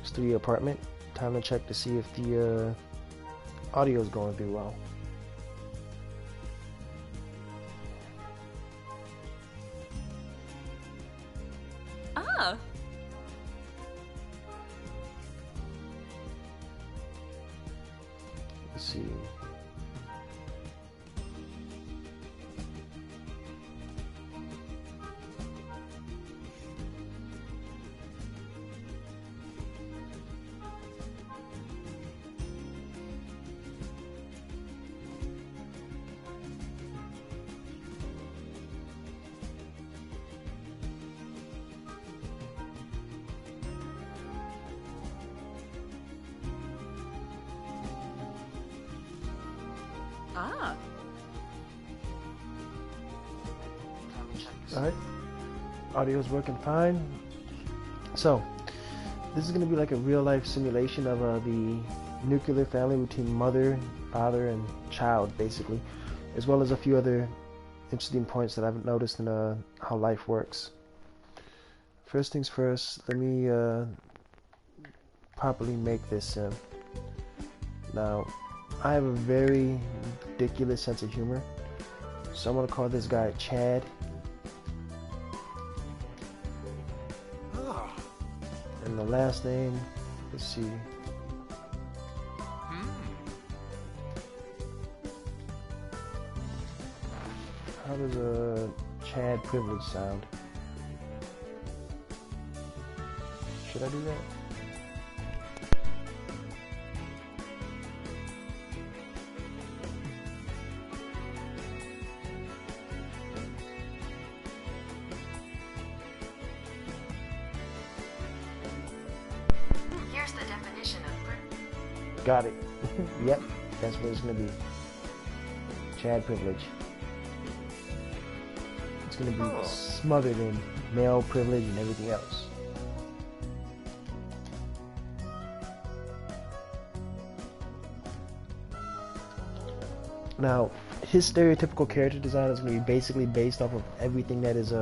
studio apartment. Time to check to see if the audio is going through well. Ah. Let's see. Ah. Alright. Audio is working fine. So, this is going to be like a real life simulation of the nuclear family between mother, father, and child, basically, as well as a few other interesting points that I've noticed in how life works. First things first, let me properly make this sim. Now, I have a very ridiculous sense of humor, so I'm going to call this guy Chad. And the last name, let's see. How does a Chad privilege sound? Should I do that? Here's the definition of Got it. Yep, that's what it's gonna be. Chad privilege. It's gonna be smothered in male privilege and everything else. Now, his stereotypical character design is going to be basically based off of everything that is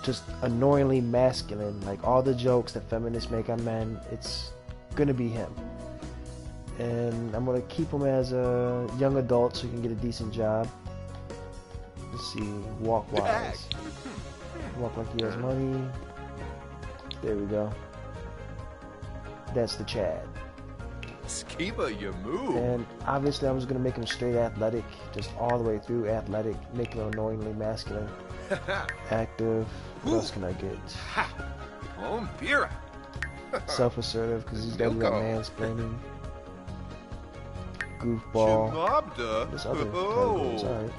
just annoyingly masculine. Like all the jokes that feminists make on men, it's going to be him. And I'm going to keep him as a young adult so he can get a decent job. Let's see, walk wise. Walk like he has money. There we go. That's the Chad. Skiba, you move. And obviously, I'm just gonna make him straight athletic, just all the way through athletic, make him annoyingly masculine, active. What else can I get? Pira. Self-assertive, because he's got that mansplaining. Goofball. This other categories, alright.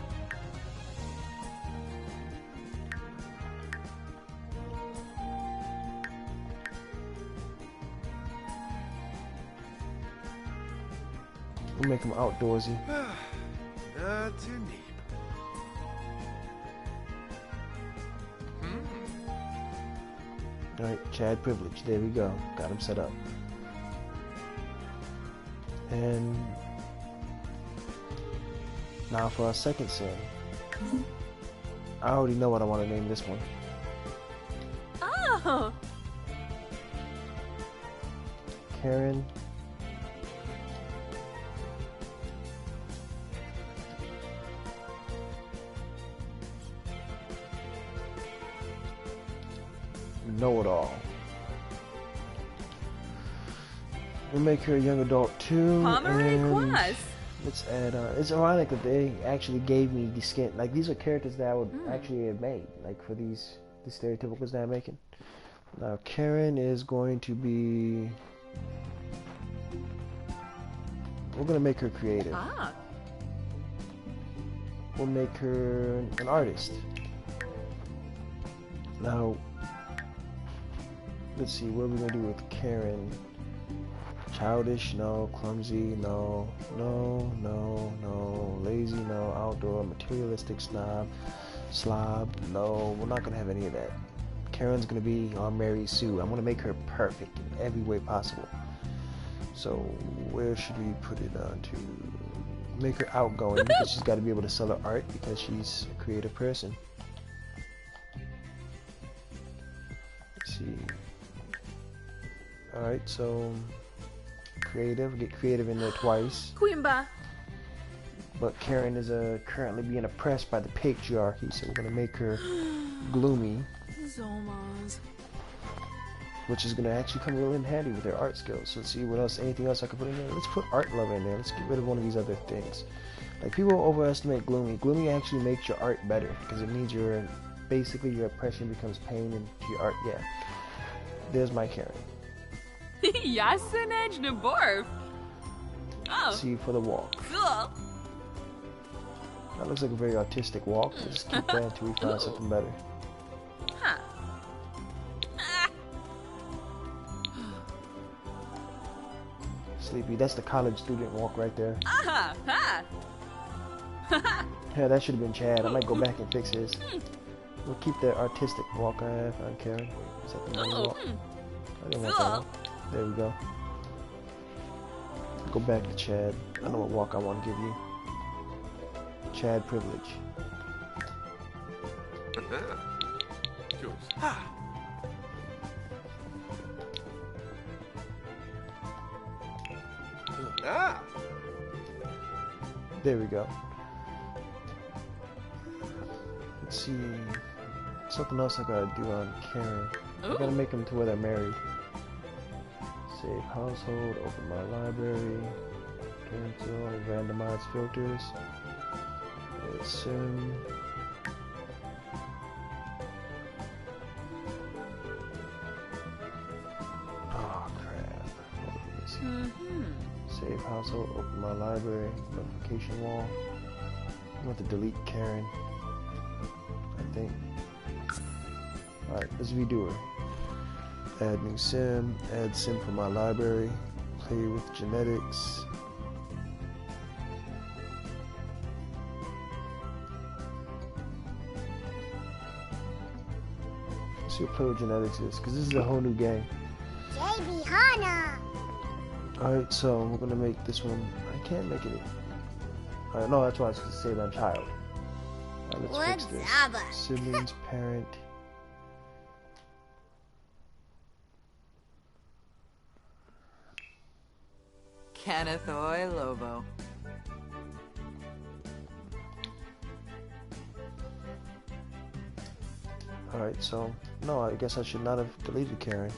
We'll make him outdoorsy. Too neat. Alright, Chad privilege. There we go. Got him set up. And now for our second sim. I already know what I want to name this one. Oh. Karen. Know-it-all. We'll make her a young adult too. And let's add it's ironic that they actually gave me the skin. Like these are characters that I would actually have made. Like for the stereotypicals that I'm making. Now Karen is going to be. We're gonna make her creative. We'll make her an artist. Now. Let's see, what are we gonna do with Karen? Childish, no. Clumsy, no. No. Lazy, no. Outdoor, materialistic, slob, no. We're not gonna have any of that. Karen's gonna be our Mary Sue. I'm gonna make her perfect in every way possible. So where should we put it on to? Make her outgoing because she's got to be able to sell her art because she's a creative person. Let's see. Alright, so creative, get creative in there twice. Quimba. But Karen is currently being oppressed by the patriarchy, so we're gonna make her gloomy, Zomas. which is gonna actually come real in handy with her art skills. So let's see what else, anything else I can put in there. Let's put art love in there. Let's get rid of one of these other things. Like, people overestimate gloomy. Gloomy actually makes your art better because it means basically your oppression becomes pain into your art. Yeah. There's my Karen. Yasinaj Naborf. Oh. See for the walk. Cool. That looks like a very artistic walk. Let's keep that until we find something better. Huh. Ah. Sleepy. That's the college student walk right there. Ah. Ha. Yeah, that should have been Chad. I might go back and fix his. We'll keep the artistic walk I have on Karen. Is that the money walk? I didn't want that one. There we go. Go back to Chad. I know what walk I want to give you. Chad privilege. Ah. There we go. Let's see. Something else I gotta do on Karen. I gotta make them to where they're married. Save household, open my library, cancel, randomize filters. Sim. Oh crap. Save household, open my library, notification wall. I want to delete Karen, I think. Alright, let's redo her. Add new sim, add sim for my library, play with genetics. Let's see what play with genetics is, because this is a whole new game. JB Hana. Alright, so we're gonna make this one. I can't make it. No, that's why I was gonna say on child. Alright, let's fix this. Siblings, parent. Kenneth Oy Lobo. Alright, so no, I guess I should not have deleted Karen.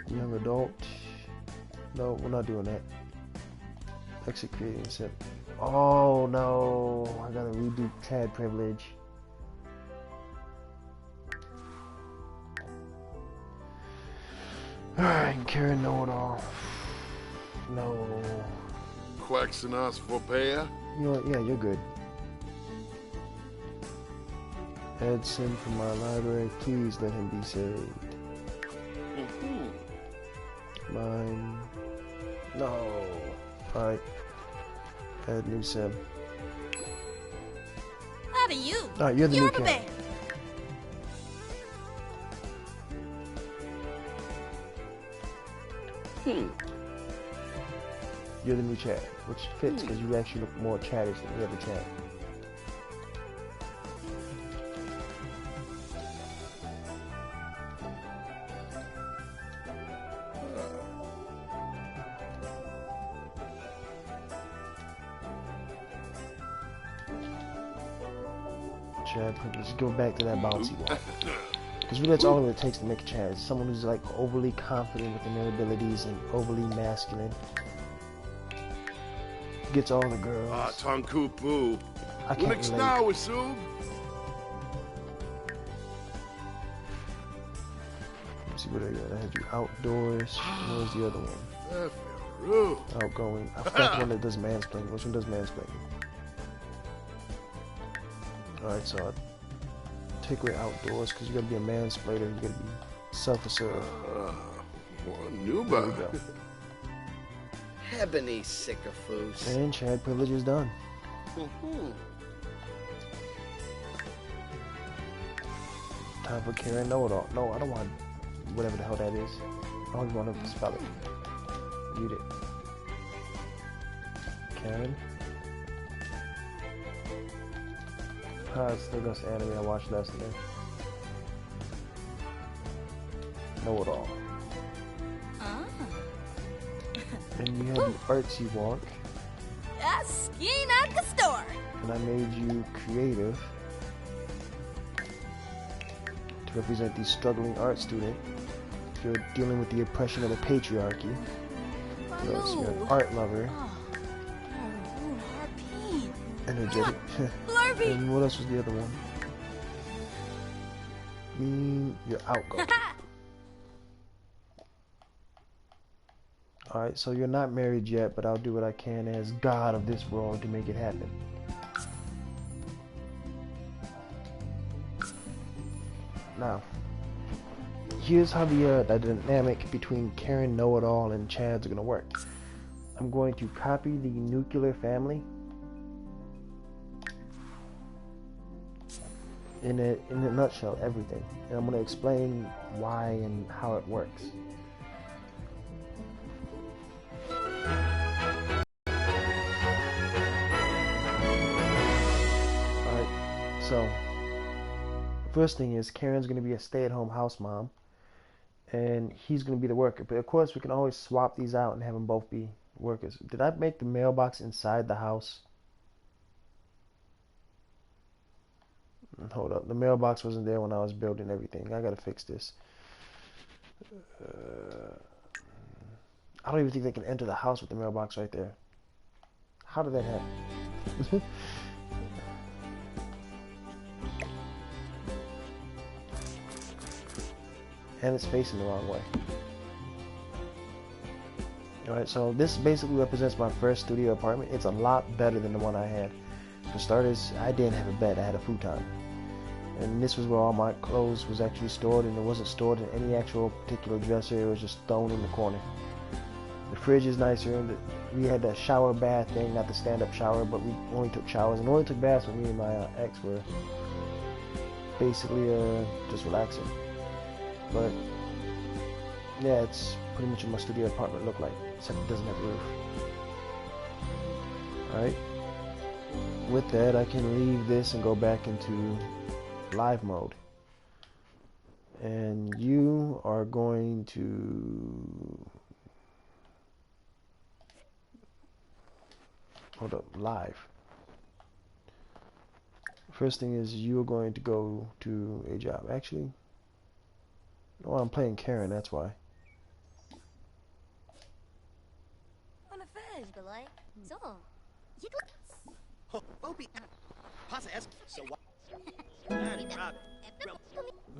Young adult. No, we're not doing that. Exit creating sim. Oh no, I gotta redo Chad privilege. Alright, Karen know-it-all. No. Quaxinos for pair? You know what? Yeah, you're good. Add sim from my library. Please let him be saved. Mine. No. Alright. Add new sim. How do you? Alright, you're the new the Karen. You're the new Chad, which fits because you actually look more Chadish than the other Chad. Chad, let's go back to that bouncy one. Because really that's all it takes to make a Chad. Someone who's like overly confident within their abilities and overly masculine. Gets all the girls. Ah, Tonkupu. I can't Unix relate. now, Isu. Let's see what I got. I had you outdoors. What was the other one? That feel rude. Outgoing. I forgot the one that does mansplaining. Which one does mansplaining? Alright, so I take away outdoors because you gotta be a mansplainer. You gotta be self-assured. One There we Nuba. go. Ebony sycophus. And Chad privilege is done. Time for Karen know-it-all. No, I don't want whatever the hell that is. I don't even want to spell it. Read it. Karen. Still got the anime I watched last night. Know it all. Ah. And you have the artsy walk. A skin at the store. And I made you creative to represent the struggling art student. You're dealing with the oppression of the patriarchy. What else? You're an art lover. Oh. Harpy. Energetic. Blurby. And what else was the other one? You're outgoing. Alright, so you're not married yet, but I'll do what I can as God of this world to make it happen. Now, here's how the dynamic between Karen Know-It-All and Chad's gonna work. I'm going to copy the nuclear family in a nutshell, everything, and I'm gonna explain why and how it works. Alright, so first thing is Karen's going to be a stay-at-home house mom, and he's going to be the worker. But of course, we can always swap these out and have them both be workers. Did I make the mailbox inside the house? Hold up, the mailbox wasn't there when I was building everything. I got to fix this. I don't even think they can enter the house with the mailbox right there. How did that happen? And it's facing the wrong way. Alright, so this basically represents my first studio apartment. It's a lot better than the one I had. For starters, I didn't have a bed, I had a futon. And this was where all my clothes was actually stored, and it wasn't stored in any actual particular dresser, it was just thrown in the corner. The fridge is nicer, and we had that shower bath thing, not the stand-up shower, but we only took showers and only took baths when me and my ex were basically just relaxing. But yeah, it's pretty much what my studio apartment looked like, except it doesn't have a roof. Alright, with that I can leave this and go back into live mode. And you are going to hold up, live. First thing is you're going to go to a job. Actually, no, I'm playing Karen, that's why.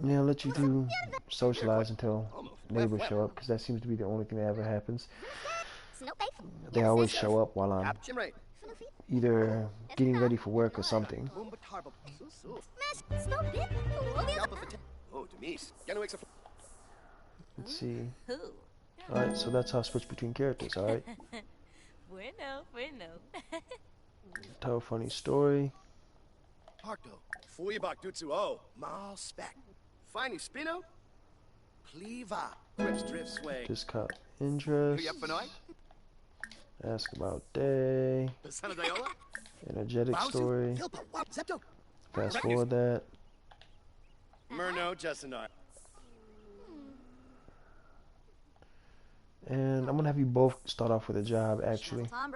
Yeah, I'll let you do socialize until neighbors show up, because that seems to be the only thing that ever happens. They always show up while I'm either getting ready for work or something. Let's see. Alright, so that's how I switch between characters, alright? Bueno. Tell a funny story. Parto, Fuibak Dutsu O, Mal Spec. Finey Spino, Cleava, Grips Drift Sway. Just cut interest. Ask about day. Energetic story. Fast forward that. Murno, Justinar. And I'm gonna have you both start off with a job, actually. I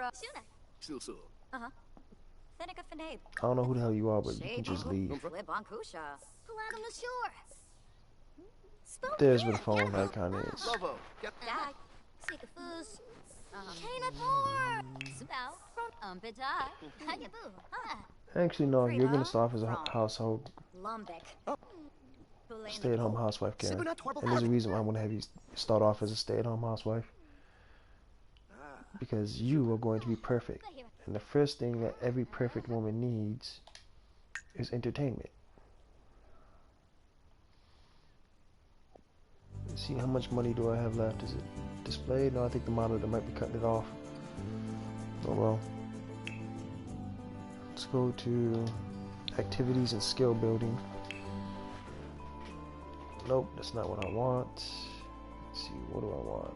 don't know who the hell you are, but you can just leave. There's where the phone icon is. Actually, no, you're gonna start off as a household stay-at-home housewife, Karen. And there's a reason why I'm gonna have you start off as a stay-at-home housewife. Because you are going to be perfect. And the first thing that every perfect woman needs is entertainment. Let's see, how much money do I have left? Is it displayed? No, I think the monitor might be cutting it off. Oh well. Let's go to activities and skill building. Nope, that's not what I want. Let's see, what do I want?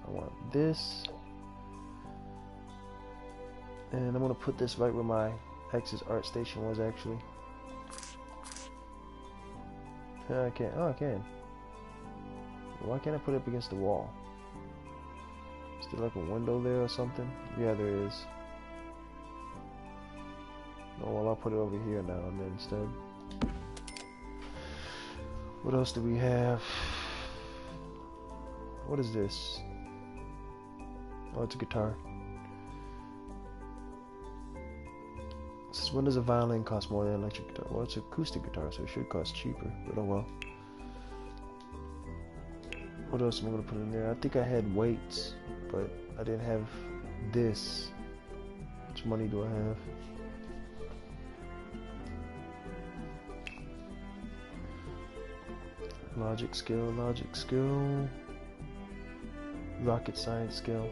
I want this. And I'm going to put this right where my ex's art station was, actually. I can't. Oh, I can. Why can't I put it up against the wall? Is there like a window there or something? Yeah, there is. Oh, well, I'll put it over here now and then instead. What else do we have? What is this? Oh, it's a guitar. It says, when does a violin cost more than an electric guitar? Well, it's an acoustic guitar, so it should cost cheaper, but oh well. What else am I going to put in there? I think I had weights, but I didn't have this. How much money do I have? Logic skill, rocket science skill.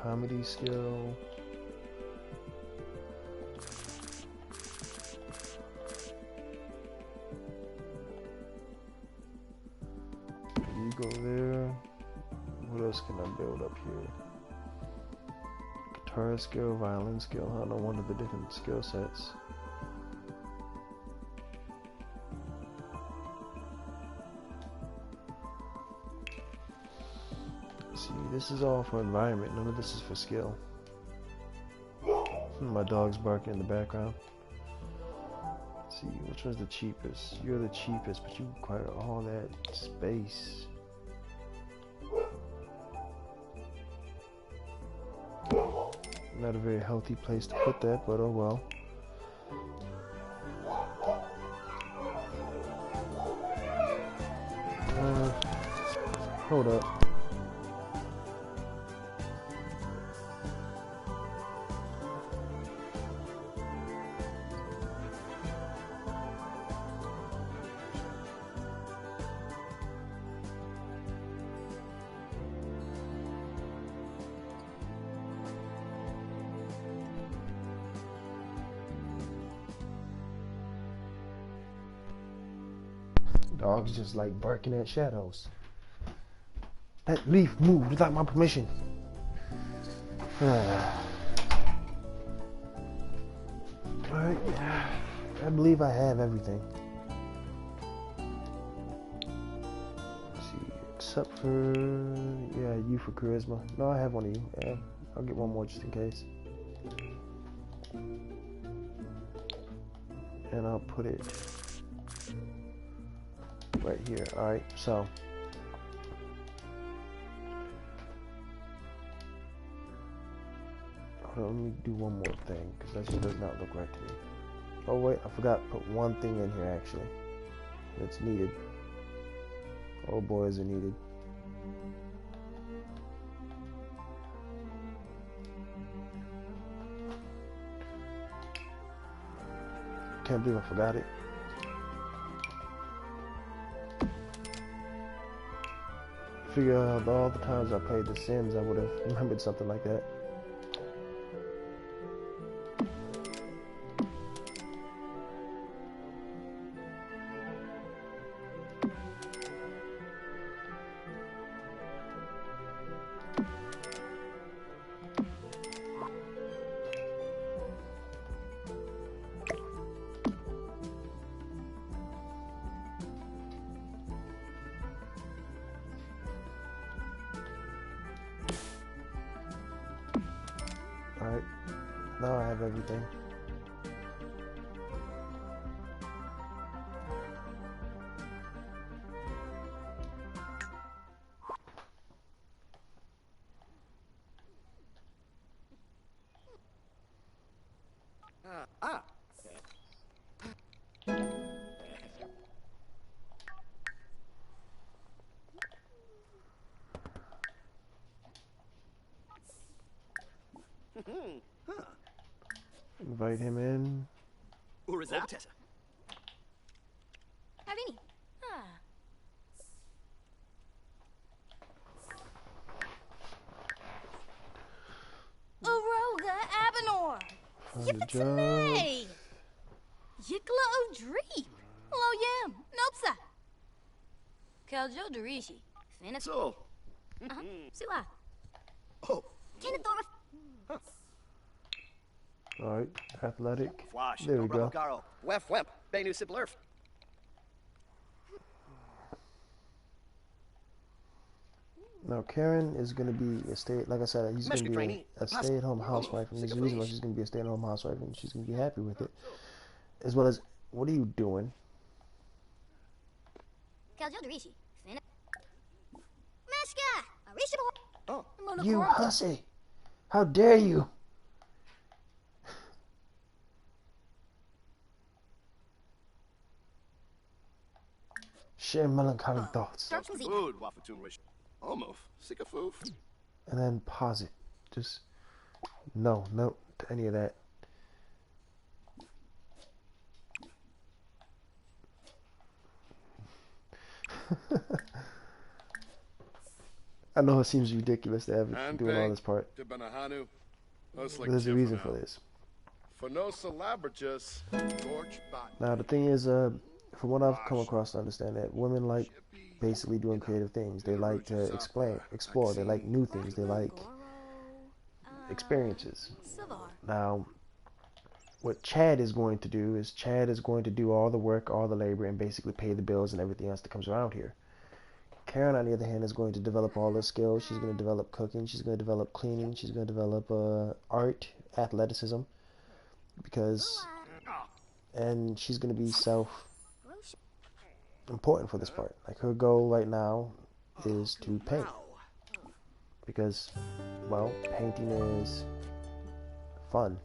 Comedy skill. You go there. What else can I build up here? Guitar skill, violin skill. I don't know one of the different skill sets. See, this is all for environment. None of this is for skill. My dog's barking in the background. Let's see, which one's the cheapest? You're the cheapest, but you require all that space. Not a very healthy place to put that, but oh well. Hold up. Dogs just like barking at shadows. That leaf moved without my permission. Alright, I believe I have everything. Let's see, except for, yeah, you for charisma. No, I have one of you. Yeah, I'll get one more just in case. And I'll put it right here. Alright, so hold on, let me do one more thing, because that just does not look right to me. Oh wait, I forgot to put one thing in here actually. That's needed. Oh boy, is it needed. Can't believe I forgot it. Figure out all the times I played The Sims, I would have remembered something like that. Alright, now I have everything. Invite him in. Urizatessa. Avini. On the job. Hey! Yikla o dreep. Lo yam. Nopsa. Kaljo Dorishi. Finna. So. Sua. Oh. Kenethor. Alright, athletic. Flash. There we go. Caro. Wef wemp. Benu siblerf. Now Karen is gonna be a like I said, he's gonna be a stay-at-home housewife, and there's a reason why she's gonna be a stay-at-home housewife, and she's gonna be happy with it. As well as, what are you doing? Kaljo Dorishi. Finna. Meshka. Arishabo. Oh. You hussy! How dare you! Share melancholy thoughts. Food. Wafatun wish. Almost. Sick of foof. And then pause it. Just no to any of that. I know it seems ridiculous to have it doing all this part, but there's a reason for this. For no celebrities, George Bot. Now the thing is, from what I've come across to understand, that women like basically doing creative things. They like to explore. They like new things. They like experiences. Now, what Chad is going to do is Chad is going to do all the work, all the labor, and basically pay the bills and everything else that comes around here. Karen, on the other hand, is going to develop all the skills. She's going to develop cooking. She's going to develop cleaning. She's going to develop art, athleticism, and she's going to be important for this part. Like, her goal right now is to paint, because, well, painting is fun.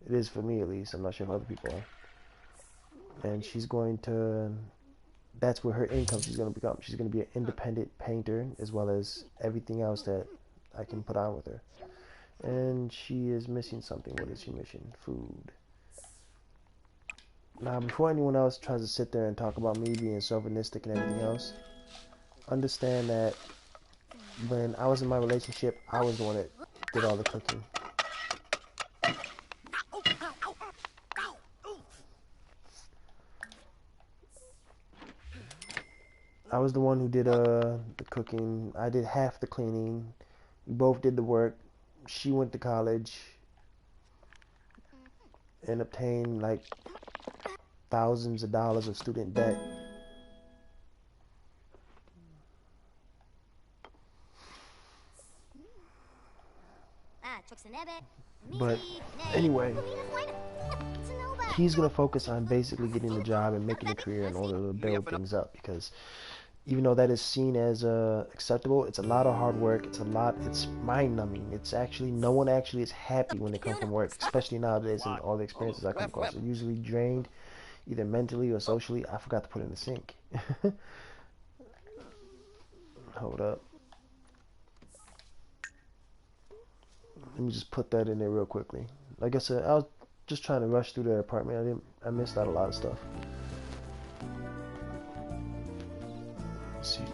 It is for me, at least. I'm not sure if other people are. And she's going to, that's where her income she's going to become. She's going to be an independent painter, as well as everything else that I can put on with her. And she is missing something. What is she missing? Food. Now, before anyone else tries to sit there and talk about me being chauvinistic and everything else, understand that when I was in my relationship, I was the one that did all the cooking. I was the one who did the cooking. I did half the cleaning. We both did the work. She went to college and obtained like thousands of dollars of student debt. But anyway, he's going to focus on basically getting the job and making a career in order to build things up, because even though that is seen as acceptable, it's a lot of hard work. It's mind-numbing. It's actually, no one actually is happy when they come from work, especially nowadays in all the experiences I come across. They're usually drained, either mentally or socially. I forgot to put it in the sink. Hold up. Let me just put that in there real quickly. Like I said, I was just trying to rush through the apartment. I missed out a lot of stuff. Let's see.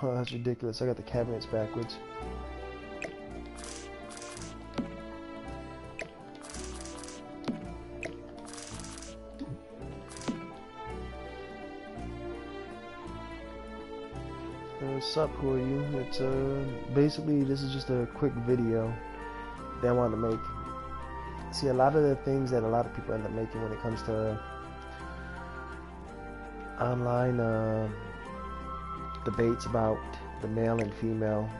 Oh, that's ridiculous. I got the cabinets backwards. Sup, who are you? It's basically, this is just a quick video that I wanted to make. See, a lot of the things that a lot of people end up making when it comes to online debates about the male and female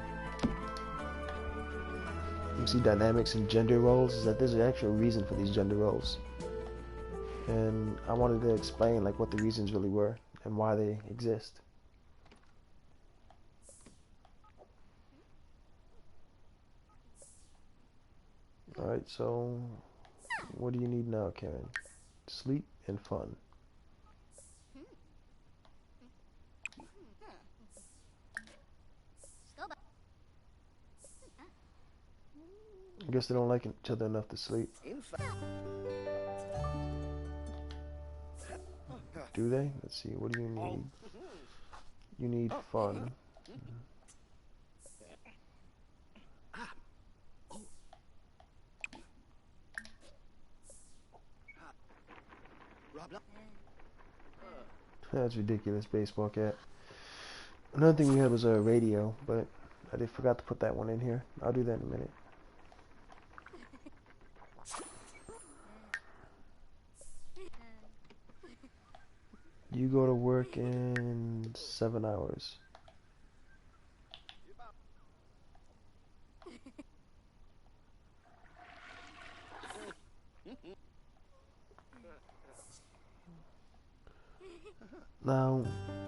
dynamics and gender roles, is that there's an actual reason for these gender roles, and I wanted to explain like what the reasons really were and why they exist. Alright, so what do you need now, Karen? Sleep and fun. I guess they don't like each other enough to sleep. In fact, Do they? Let's see. What do you need? You need fun. That's ridiculous, baseball cap. Another thing we had was a radio, but I forgot to put that one in here. I'll do that in a minute. You go to work in 7 hours. Now,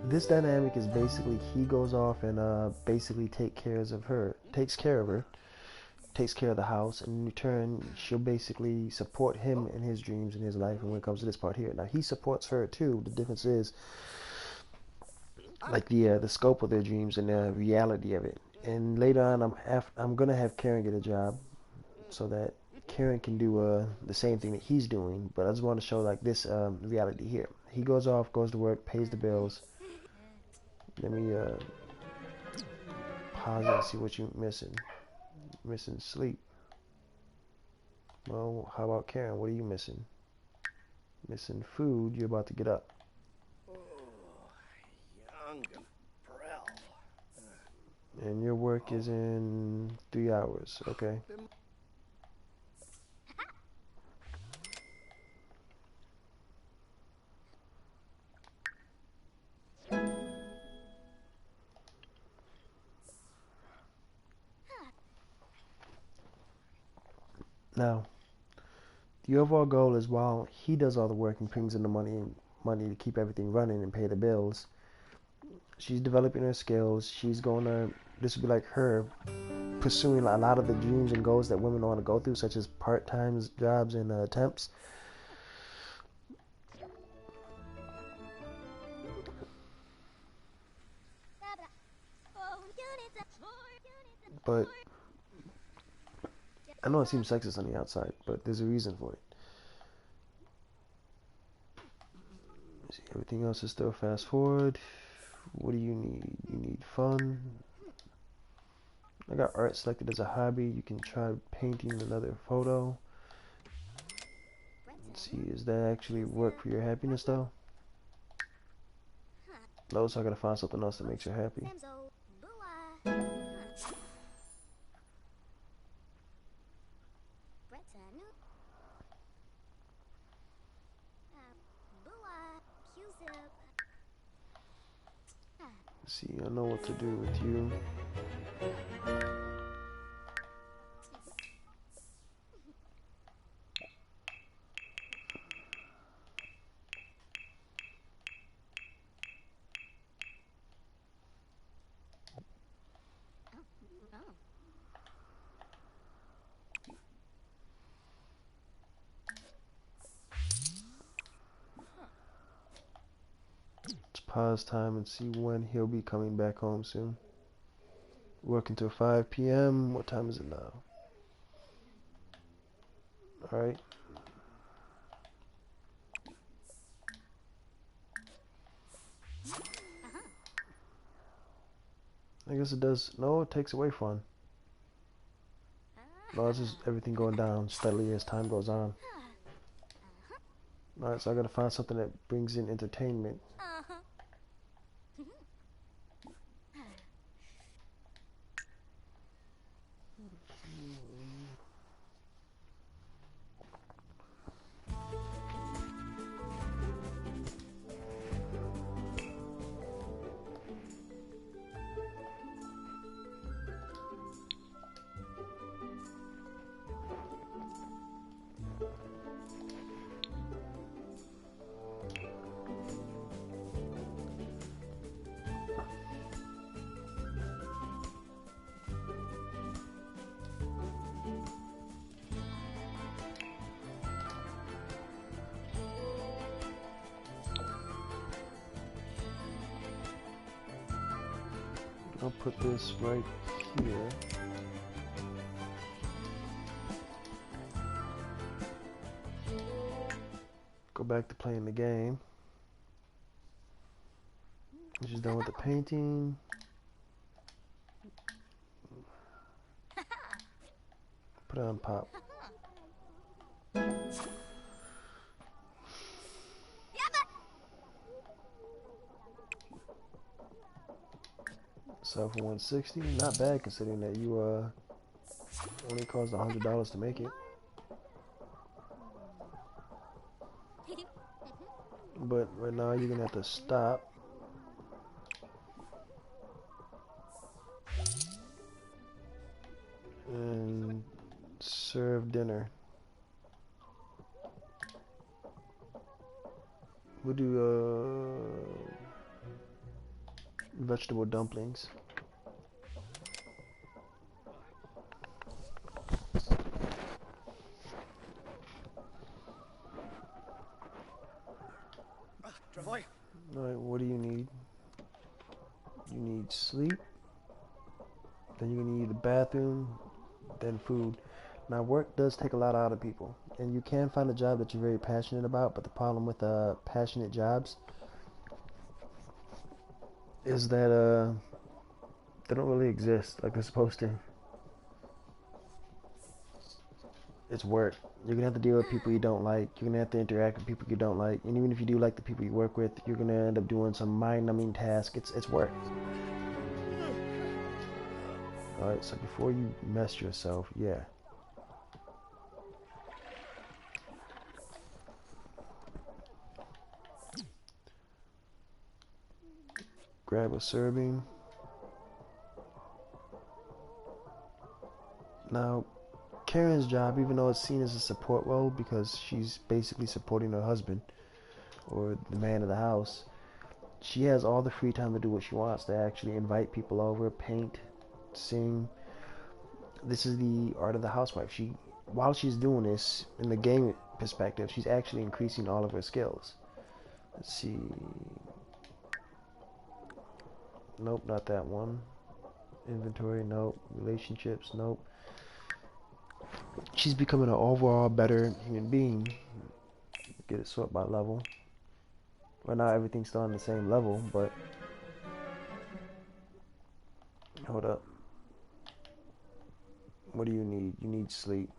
this dynamic is basically he goes off and basically takes care of her, takes care of the house, and in return she'll basically support him in his dreams and his life. And when it comes to this part here, now he supports her too. The difference is like the scope of their dreams and the reality of it. And later on, I'm gonna have Karen get a job so that Karen can do the same thing that he's doing. But I just want to show like this reality here. He goes off, goes to work, pays the bills. Let me pause it and see what you're missing. Missing sleep. Well, how about Karen? What are you missing? Missing food. You're about to get up. young and proud. And your work is in 3 hours. Okay. Now, the overall goal is while he does all the work and brings in the money to keep everything running and pay the bills, she's developing her skills. This would be like her pursuing a lot of the dreams and goals that women want to go through, such as part-time jobs and temps. But I know it seems sexist on the outside, but there's a reason for it. See, everything else is still fast forward. What do you need? You need fun. I got art selected as a hobby. You can try painting another photo. Let's see, does that actually work for your happiness though? No, so I gotta find something else that makes you happy. See, I know what to do with you. Let's pause time and see when he'll be coming back home soon. Working till 5 p.m. What time is it now? Alright. I guess it does. No, it takes away fun. No, it's just everything going down steadily as time goes on. Alright, so I gotta find something that brings in entertainment. I'll put this right here. go back to playing the game. She's done with the painting. Put it on pop. Sell for 160. Not bad considering that you only cost $100 to make it. But right now you're gonna have to stop. And serve dinner. We'll do vegetable dumplings. Alright, what do you need? You need sleep. Then you're gonna need the bathroom. Then food. Now work does take a lot out of people. And you can find a job that you're very passionate about, but the problem with passionate jobs is that they don't really exist like they're supposed to. It's work. You're gonna have to deal with people you don't like. You're gonna have to interact with people you don't like. And even if you do like the people you work with, you're gonna end up doing some mind-numbing task. It's work. Alright, so before you mess yourself, yeah. Grab a serving. Now, Karen's job, even though it's seen as a support role because she's basically supporting her husband or the man of the house, she has all the free time to do what she wants, to actually invite people over, paint, sing. This is the art of the housewife. While she's doing this, in the game perspective, she's actually increasing all of her skills. Let's see. Nope, not that one. Inventory, nope. Relationships, nope. She's becoming an overall better human being. Get it sort by level. Right now everything's still on the same level, but hold up. What do you need? You need sleep.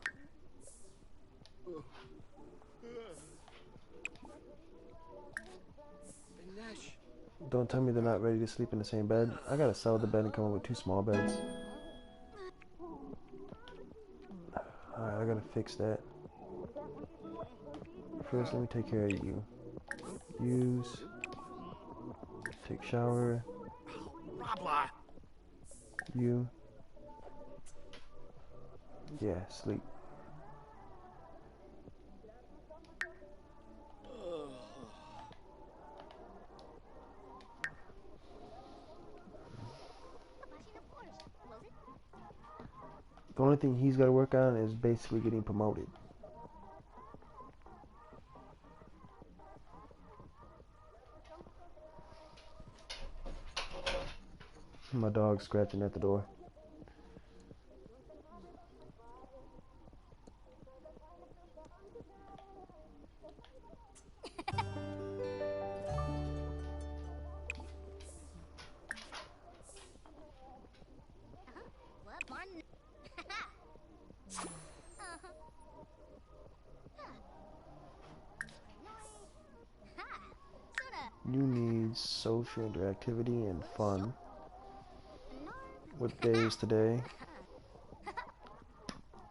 Don't tell me they're not ready to sleep in the same bed. I gotta sell the bed and come up with 2 small beds. Alright, I gotta fix that. First, let me take care of you. Use. Take shower. You. Yeah, sleep. The only thing he's got to work on is basically getting promoted. My dog's scratching at the door. You need social interactivity and fun. What day is today?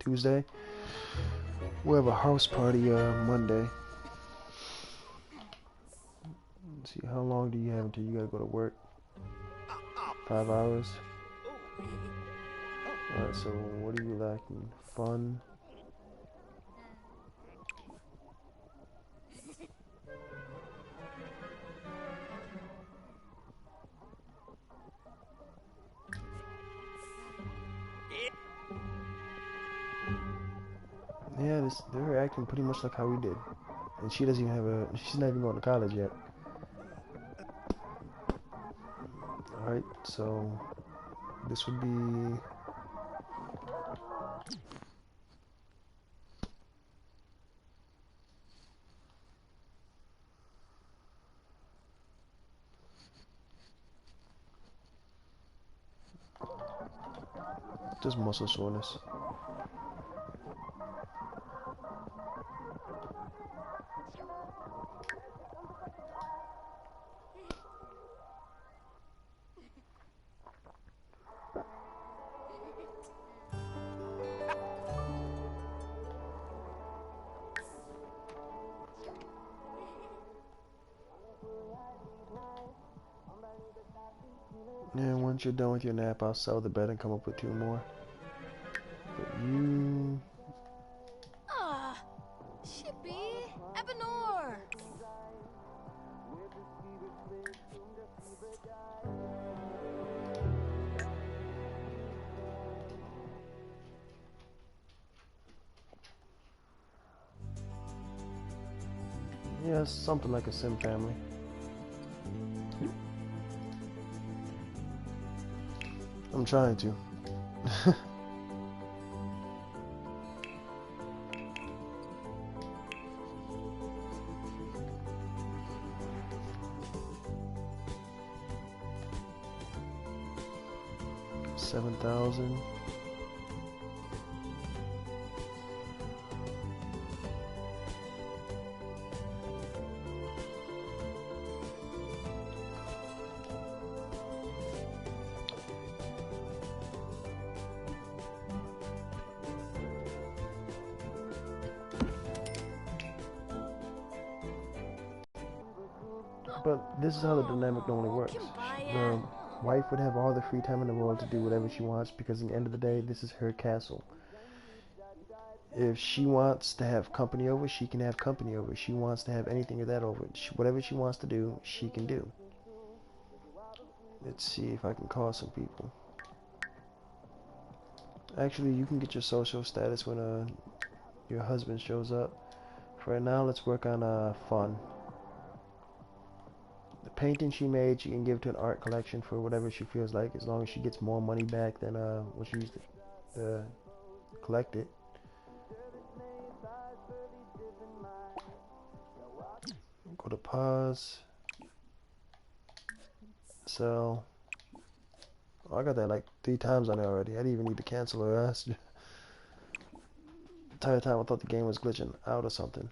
Tuesday? We'll have a house party Monday. Let's see, how long do you have until you gotta go to work? 5 hours? Alright, so what are you lacking? Fun? Yeah, they're acting pretty much like how we did. And she doesn't even have she's not even going to college yet. Alright, so this would be Just muscle soreness. And once you're done with your nap, I'll sell the bed and come up with 2 more. But you... Ah, Shippy, Ebenor. Yeah, it's something like a sim family. I'm trying to. $7,000. But this is how the dynamic normally works. The wife would have all the free time in the world to do whatever she wants because at the end of the day, this is her castle. If she wants to have company over, she can have company over. If she wants to have anything of that over, whatever she wants to do, she can do. Let's see if I can call some people. Actually, you can get your social status when your husband shows up. For right now, let's work on fun. The painting she made, she can give to an art collection for whatever she feels like, as long as she gets more money back than what she used to collect it. Go to pause. Sell. Oh, I got that like 3 times on it already. I didn't even need to cancel her ass. The entire time I thought the game was glitching out or something.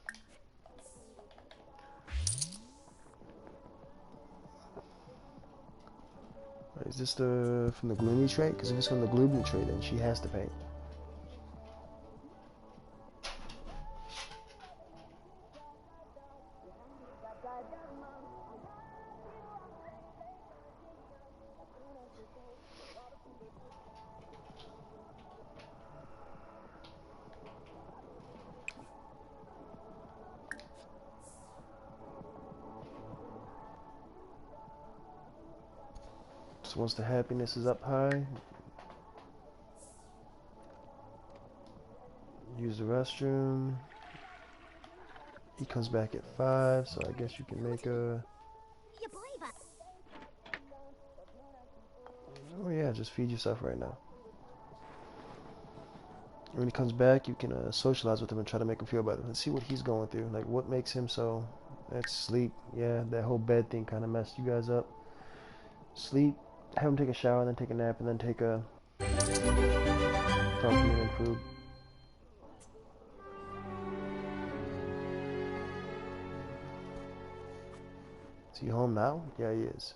Is this from the gloomy trait? Because if it's from the gloomy trait, then she has to paint. So once the happiness is up high, use the restroom. He comes back at 5, so I guess you can make a... Oh yeah, just feed yourself right now. When he comes back, you can socialize with him and try to make him feel better. Let's see what he's going through. Like, what makes him so... That's sleep. Yeah, that whole bed thing kind of messed you guys up. Sleep. Have him take a shower, then take a nap, and then take a... Start eating food. Is he home now? Yeah, he is.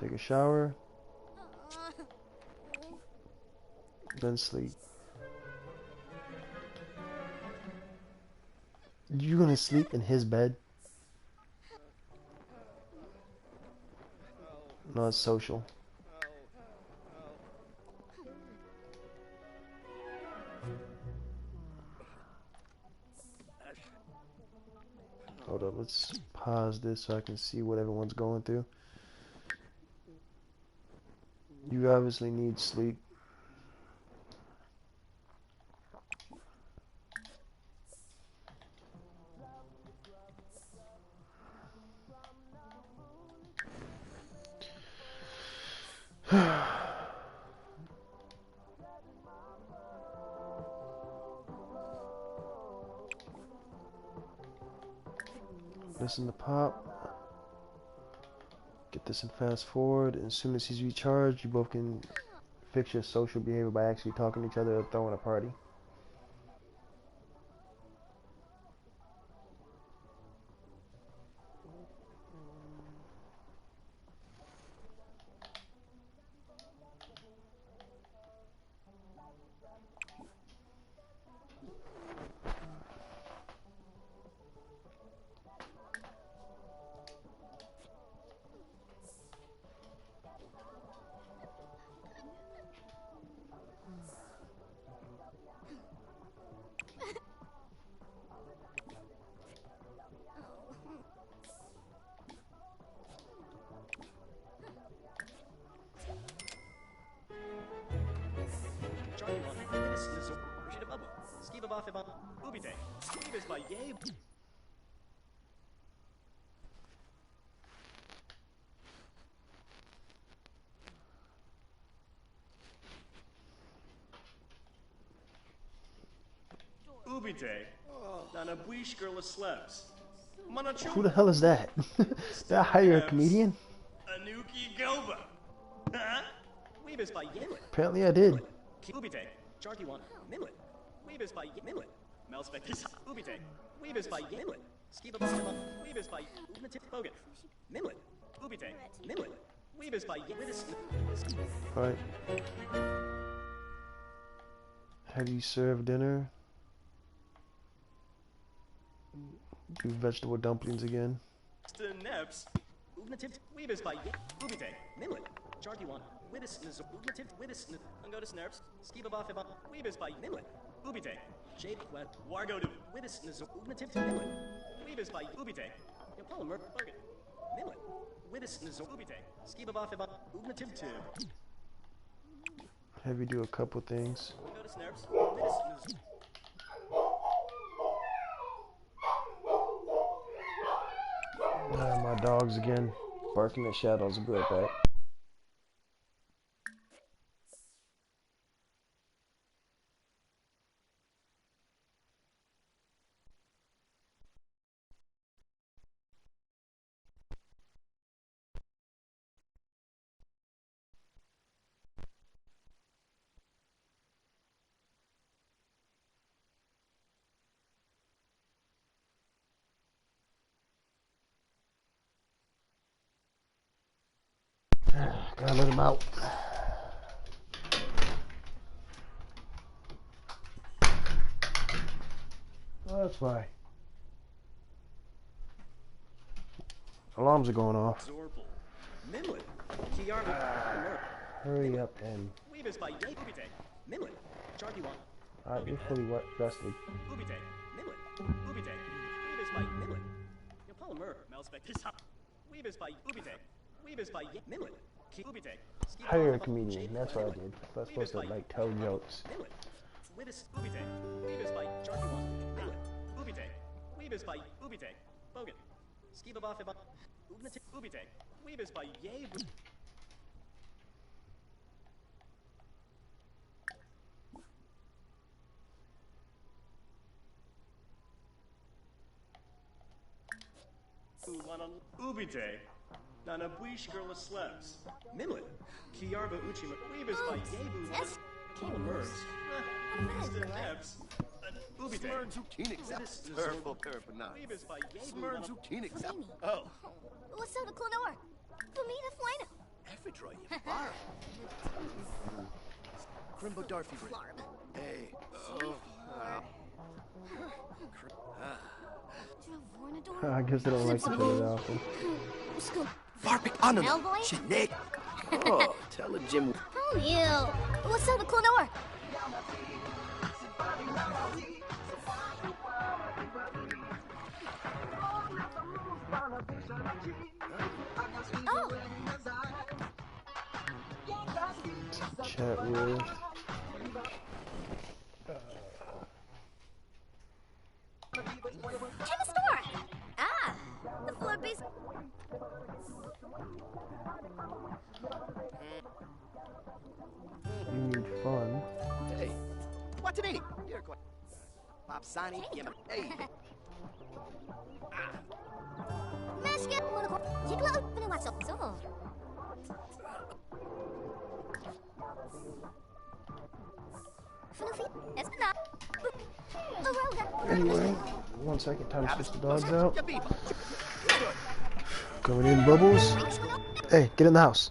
Take a shower. Then sleep. You gonna sleep in his bed? No, it's social. Hold up, let's pause this so I can see what everyone's going through. You obviously need sleep. Listen to Pop. Get this and fast forward. And as soon as he's recharged, you both can fix your social behavior by actually talking to each other or throwing a party. Who the hell is that? Did I hire a comedian? Apparently I did. Alright. Have you served dinner? Do vegetable dumplings again. Have you do a couple things. My dogs again, barking at shadows. I'll be right back. Gotta let him out. Oh, that's why. Alarms are going off. Hurry up and... Alright, you're fully rested. Hire a comedian, that's what I did. I was supposed to like tell jokes. Nana buish girl slabs. Mimlet. Kiarba uchima. Weebus by Yebu. Polymers. Instant abs. Ubite. Smern zucchini except. Purple perpana. Weebus by Yebu. Smern zucchini except. Oh. What's up, the Clonor? Famina Flana. Ephedra, you bar. Crimbo Darfy. Hey. Oh. I guess they don't like to put it often. Varpic Anna. Sinead. Oh, tell a Jim. Oh, you. What's up, the Clonor? Oh. Chat with. The floor base. You need fun. Hey, what's it eating? You're quite. Pop Sani, hey. Anyway, 1 second, time to switch the dogs out. Going in, Bubbles. Hey, get in the house.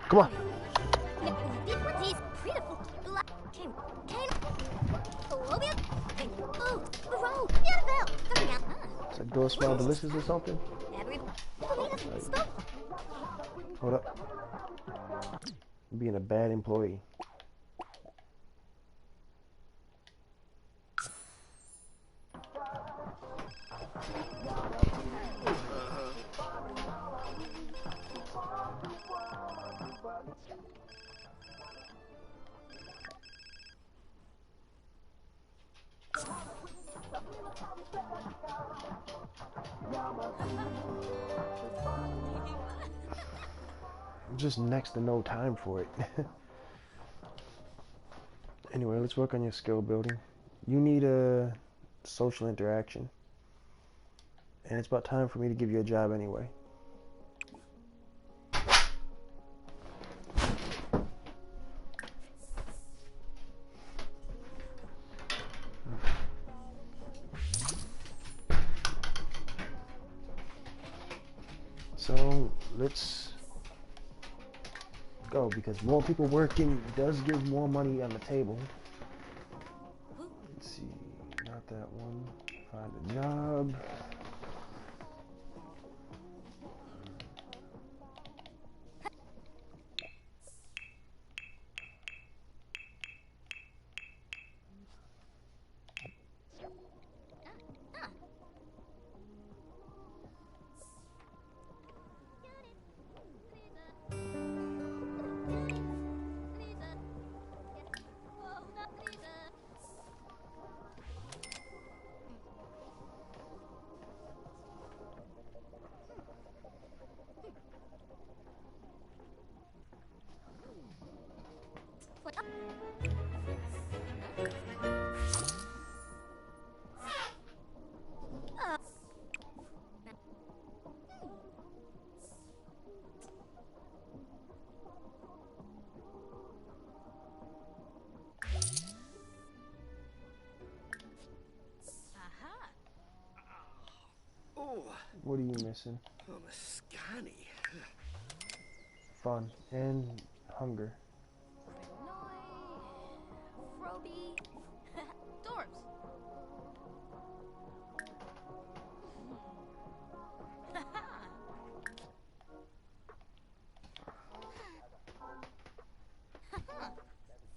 Come on. Is that door smell delicious or something? Hold up. I'm being a bad employee. Just next to no time for it. Anyway, let's work on your skill building. You need a social interaction, and it's about time for me to give you a job anyway. So let's go, because more people working does give more money on the table. Let's see, not that one. Find a job. What are you missing? Oh, Mascani. Fun and hunger. Froby. Dorms.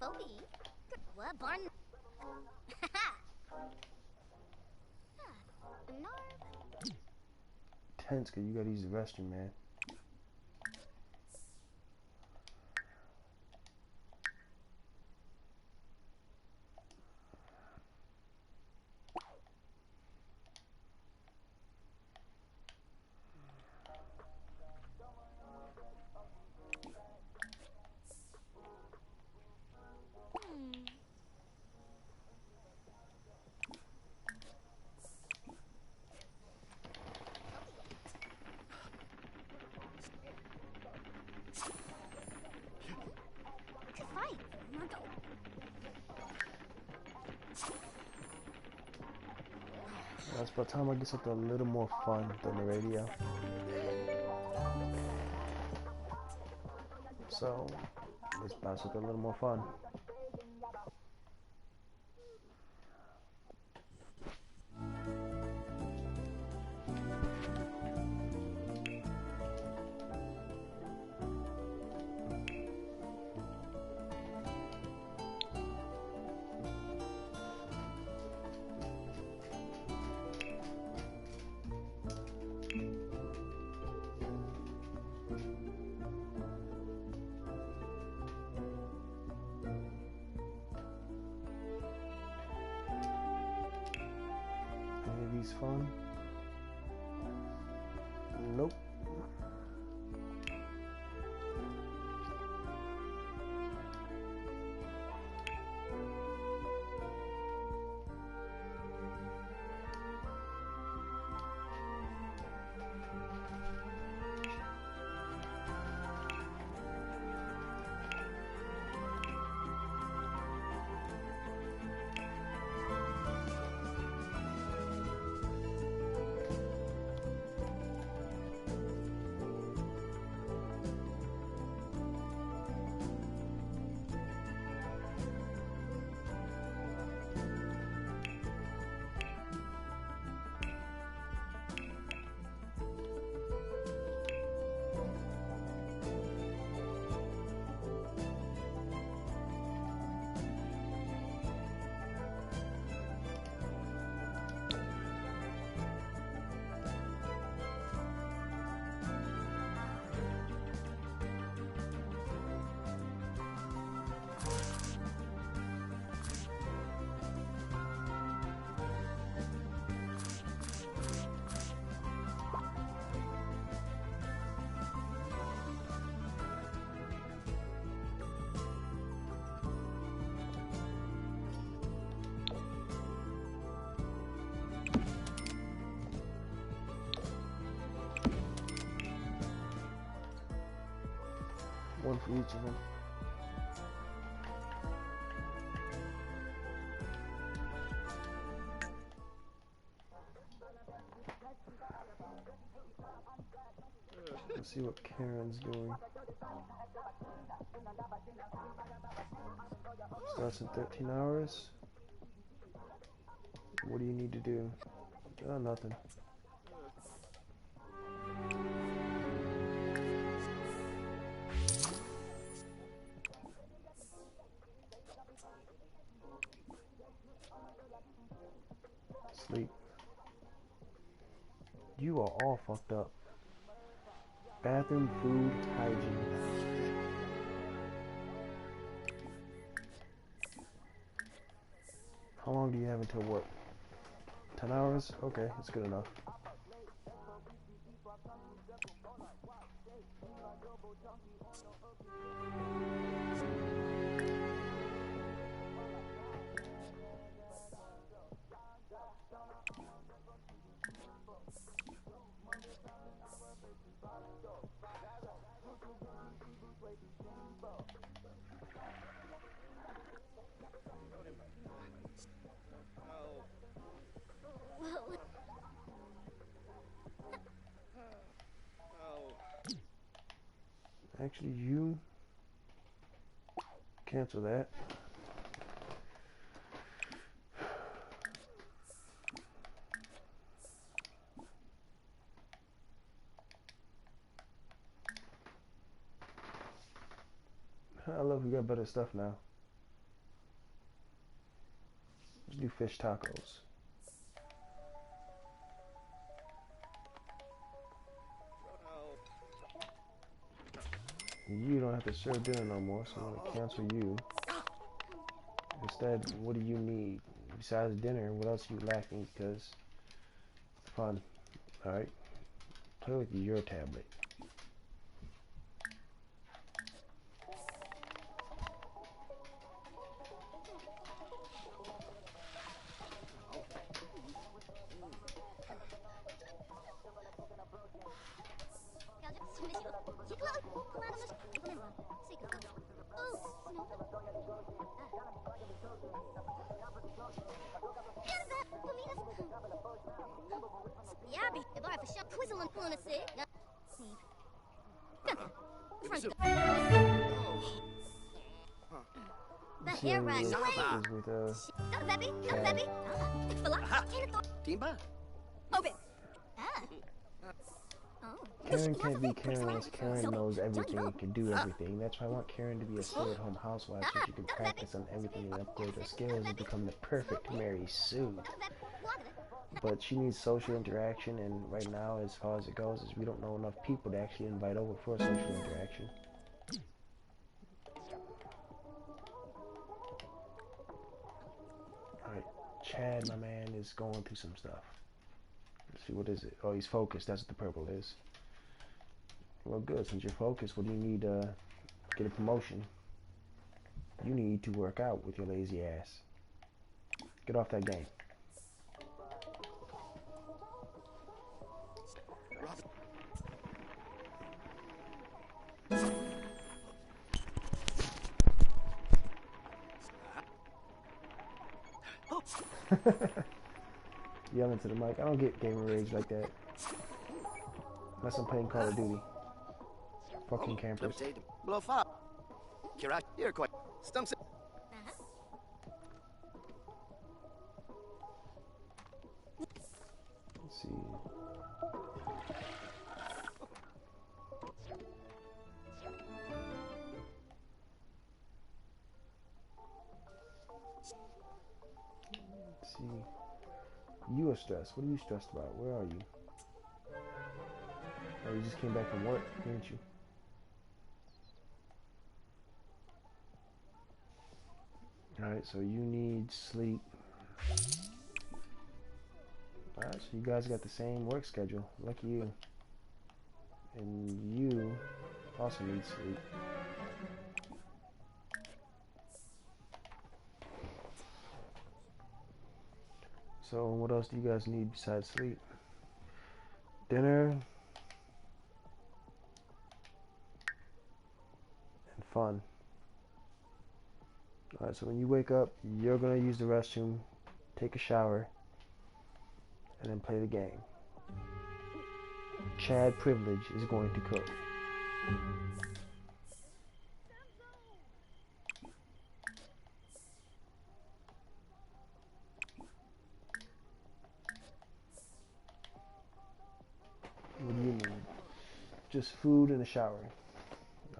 Froby. What barn? Tense, cause you gotta use the restroom, man. That's by the time I get something a little more fun than the radio. So let's bounce with a little more fun. Fun? Nope. for each of them. Let's see what Karen's doing. Starts in 13 hours. What do you need to do? Oh, nothing. Sleep. You are all fucked up. Bathroom, food, hygiene. How long do you have until work? 10 hours? Okay, that's good enough. Actually, you cancel that. I love we got better stuff now. Let's do fish tacos. You don't have to serve dinner no more, so I'm gonna cancel you. Instead, what do you need? Besides dinner, what else are you lacking? Because fun. Alright. Play with your tablet. Karen can't be Karen unless Karen knows everything and can do everything. That's why I want Karen to be a stay-at-home housewife so she can practice on everything and upgrade her skills and become the perfect Mary Sue. But she needs social interaction, and right now, as far as it goes, is we don't know enough people to actually invite over for social interaction. Alright, Chad, my man, is going through some stuff. Let's see, what is it? Oh, he's focused. That's what the purple is. Well, good. Since you're focused, what do you need to get a promotion? You need to work out with your lazy ass. Get off that game. Yelling to the mic. I don't get gamer rage like that. Unless I'm playing Call of Duty. Fucking campers. Blow up. Kira, here, quick. Stumps. Let's see. Let's see. You are stressed. What are you stressed about? Where are you? Oh, you just came back from work, didn't you? Alright, so you need sleep. Alright, so you guys got the same work schedule. Lucky you. And you also need sleep. So what else do you guys need besides sleep? Dinner and fun. Alright, so when you wake up, you're gonna use the restroom, take a shower, and then play the game. Chad Privilege is going to cook. What do you need? Just food and a shower.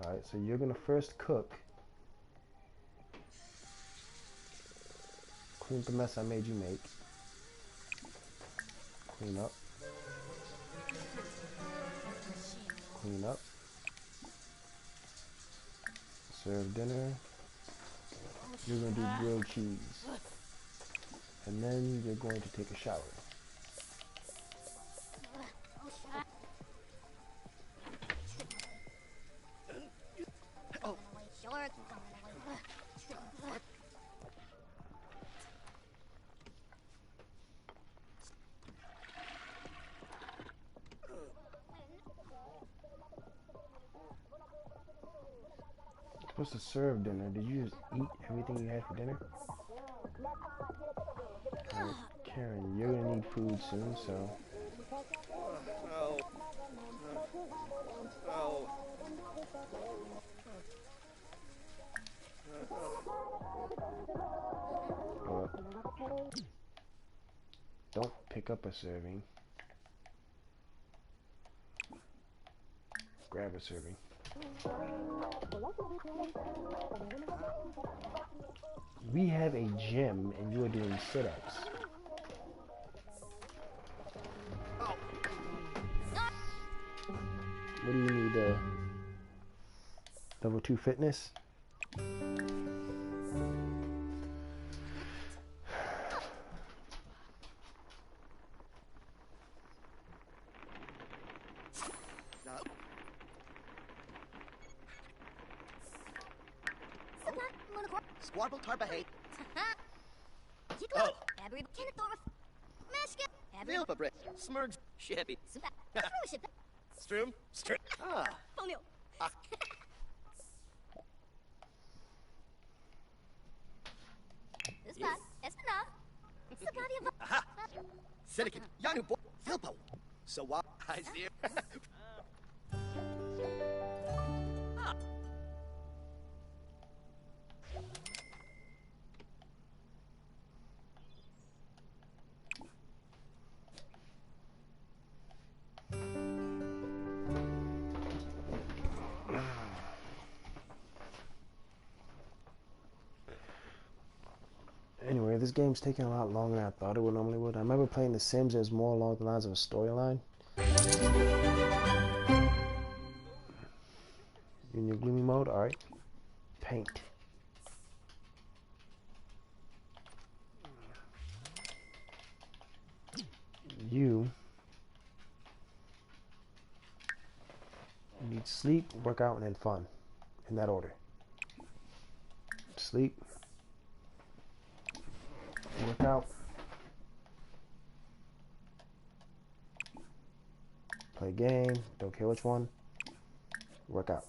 Alright, so you're gonna first cook. Clean up the mess I made you make. Clean up. Clean up. Serve dinner. You're going to do grilled cheese. And then you're going to take a shower. You're supposed to serve dinner. Did you just eat everything you had for dinner? Karen, you're gonna need food soon, so. Don't pick up a serving. Grab a serving. We have a gym and you are doing sit-ups. What do you need? Level 2 fitness? Squabble Tarbahate. Oh. Every Vilpa Brick. Smurgs. Shippy. Strum. Strum. Ah. Aha. Silicon. Yanu Bo. Vilpa. So what? I see. Anyway, this game's taking a lot longer than I thought it would normally would. I remember playing The Sims as more along the lines of a storyline. In your gloomy mode, alright. Paint. You need sleep, workout, and then fun. In that order. Sleep. Work out. Play game. Don't care which one. Work out.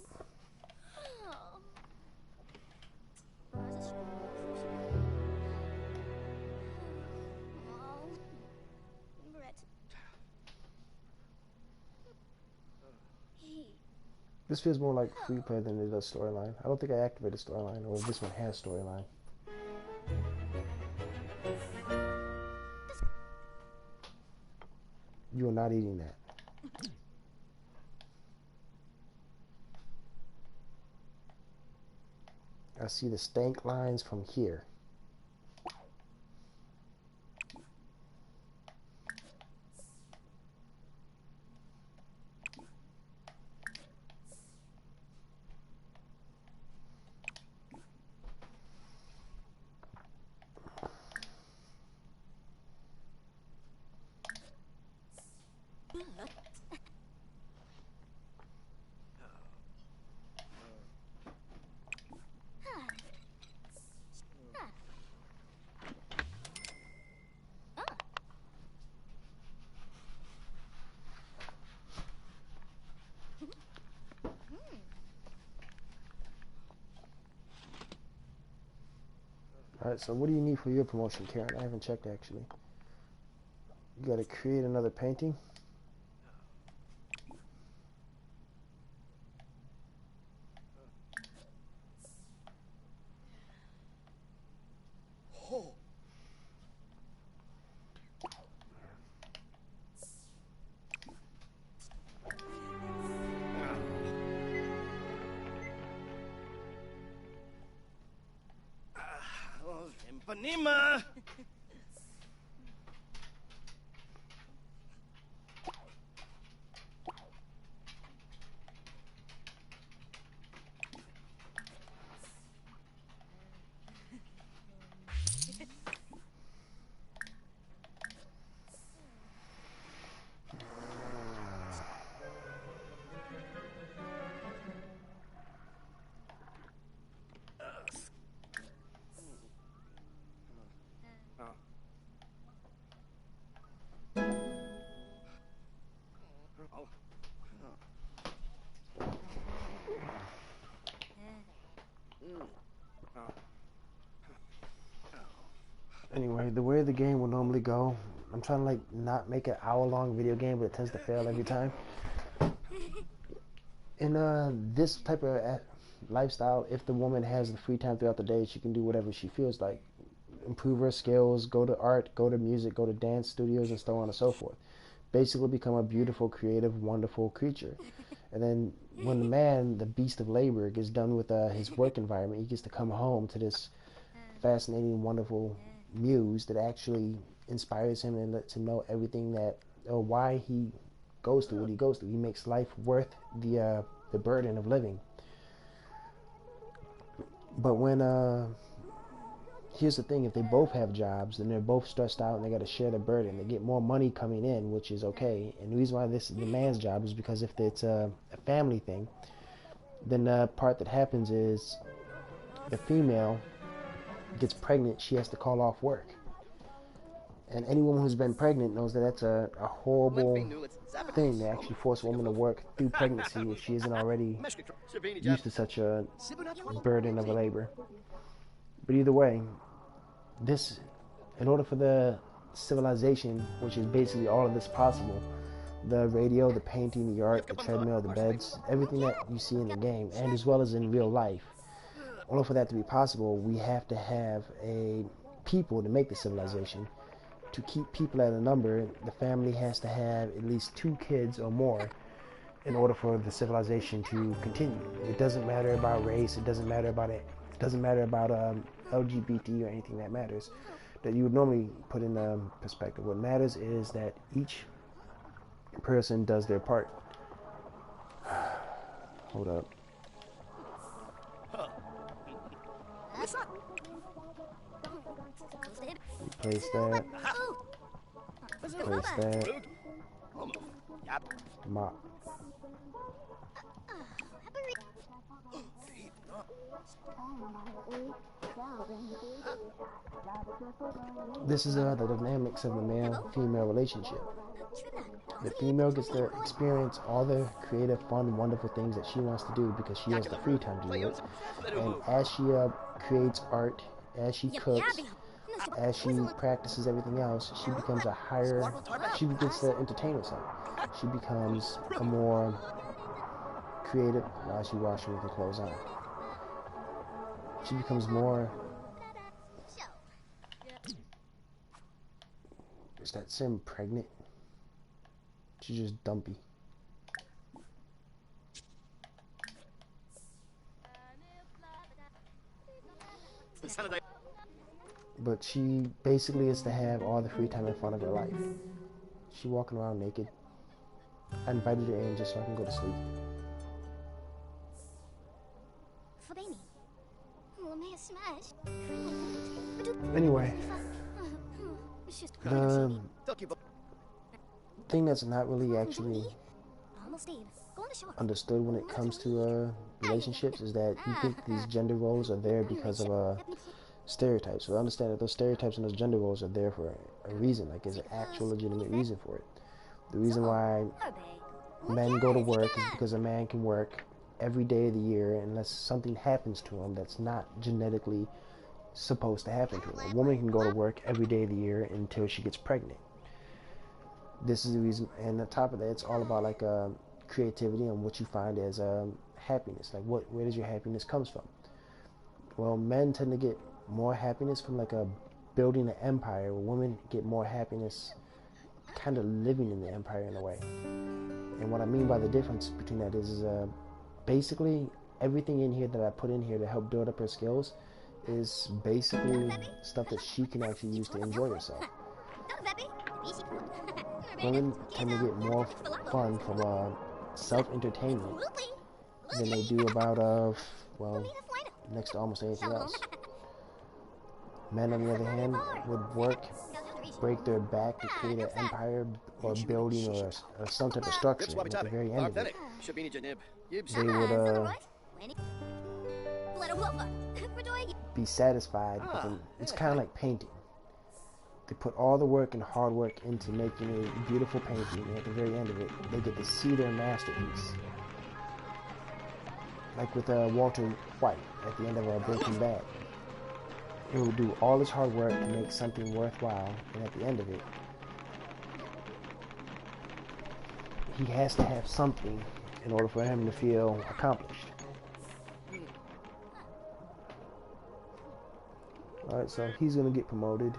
This feels more like free play than it does storyline. I don't think I activated storyline, or if this one has storyline. You are not eating that. I see the stank lines from here. Alright, so what do you need for your promotion, Karen? I haven't checked actually. You gotta create another painting. Empanima! Anyway, the way the game will normally go, I'm trying to like not make an hour-long video game, but it tends to fail every time. In this type of lifestyle, if the woman has the free time throughout the day, she can do whatever she feels like. Improve her skills, go to art, go to music, go to dance studios, and so on and so forth. Basically become a beautiful, creative, wonderful creature. And then when the man, the beast of labor, gets done with his work environment, he gets to come home to this fascinating, wonderful muse that actually inspires him and lets him know everything that, or why he goes through what he goes through. He makes life worth the burden of living. But when here's the thing, if they both have jobs, then they're both stressed out and they got to share the burden. They get more money coming in, which is okay. And the reason why this is the man's job is because if it's a family thing, then the part that happens is the female gets pregnant, she has to call off work. And any woman who's been pregnant knows that that's a horrible thing to actually force a woman to work through pregnancy if she isn't already used to such a burden of labor. But either way, this, in order for the civilization, which is basically all of this possible, the radio, the painting, the art, the treadmill, the beds, everything that you see in the game, and as well as in real life, in order for that to be possible, we have to have a people to make the civilization. To keep people at a number, the family has to have at least 2 kids or more in order for the civilization to continue. It doesn't matter about race, it doesn't matter about LGBT or anything that matters that you would normally put in perspective. What matters is that each person does their part. Hold up. Replace that. Replace that. Mop. This is the dynamics of the male-female relationship. The female gets to experience all the creative, fun, wonderful things that she wants to do because she has the free time to do it. And as she creates art, as she cooks, as she practices everything else, she becomes she begins to entertain herself. She becomes a more creative while she's washing with her clothes on. She becomes more... Is that Sim pregnant? She's just dumpy. But she basically is to have all the free time and fun of her life. She walking around naked. I invited her in just so I can go to sleep. Anyway, the thing that's not really actually understood when it comes to relationships is that you think these gender roles are there because of stereotypes. So I understand that those stereotypes and those gender roles are there for a reason, like there's an actual legitimate reason for it. The reason why men go to work is because a man can work every day of the year unless something happens to him that's not genetically supposed to happen to her. A woman can go to work every day of the year until she gets pregnant. This is the reason, and on top of that, it's all about like creativity and what you find as happiness. Like where does your happiness comes from? Well, men tend to get more happiness from like building an empire, where women get more happiness kind of living in the empire in a way. And what I mean by the difference between that is basically everything in here that I put in here to help build up her skills is basically stuff that she can actually use to enjoy herself. Women tend to get more fun from self-entertainment than they do about, well, next to almost anything else. Men, on the other hand, would work, break their back to create an empire or building or some type of structure. And at the very end of it, they would be satisfied. It's kind of like painting. They put all the work and hard work into making a beautiful painting, and at the very end of it, they get to see their masterpiece. Like with Walter White at the end of Breaking Bad. He will do all his hard work to make something worthwhile, and at the end of it, he has to have something in order for him to feel accomplished. Alright, so he's going to get promoted.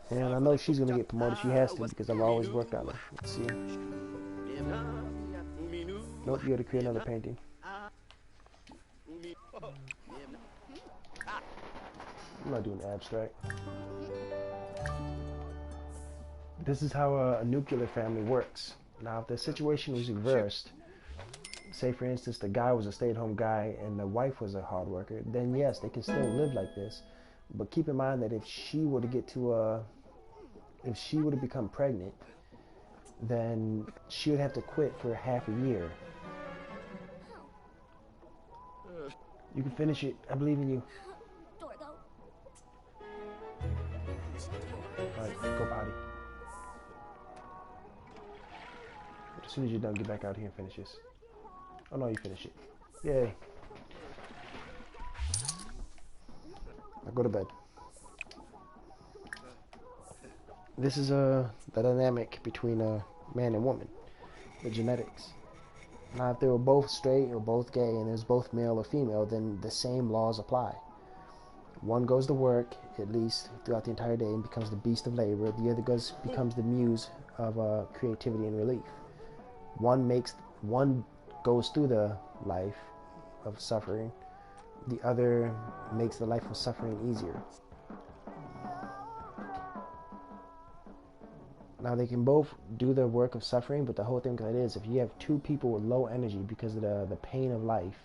And I know she's going to get promoted. She has to, because I've always worked on her. Let's see. Nope, you got to create another painting. I'm not doing abstract. This is how a nuclear family works. Now, if the situation was reversed, say for instance the guy was a stay-at-home guy and the wife was a hard worker, then yes, they can still live like this. But keep in mind that if she were to become pregnant, then she would have to quit for half a year. You can finish it. I believe in you. Alright, go potty. As soon as you're done, get back out here and finish this. Oh no, you finish it. Yay. Now go to bed. This is the dynamic between a man and woman. The genetics. Now if they were both straight or both gay and there's both male or female, then the same laws apply. One goes to work, at least throughout the entire day, and becomes the beast of labor. The other becomes the muse of creativity and relief. One goes through the life of suffering. The other makes the life of suffering easier. Now they can both do the work of suffering, but the whole thing that is, if you have two people with low energy because of the pain of life,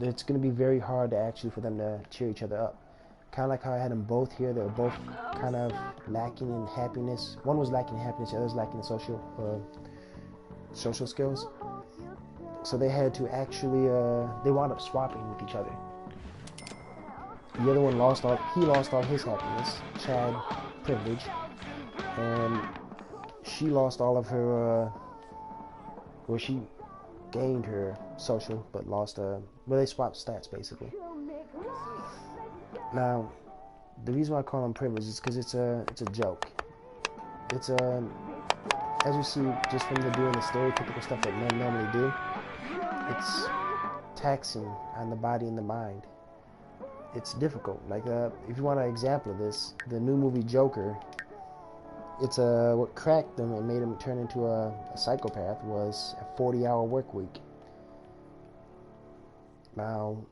it's going to be very hard to actually for them to cheer each other up. Kind of like how I had them both here. They were both kind of lacking in happiness. One was lacking in happiness, the other was lacking in social skills. So they had to actually, they wound up swapping with each other. The other one lost all his happiness, Chad privilege, and she lost all of her, well, she gained her social, but lost, well, they swapped stats basically. Now, the reason why I call them privilege is because it's a joke. It's as you see just from doing the stereotypical stuff that men normally do, it's taxing on the body and the mind. It's difficult. Like, if you want an example of this, the new movie Joker, it's what cracked him and made him turn into a psychopath was a 40-hour work week. Now,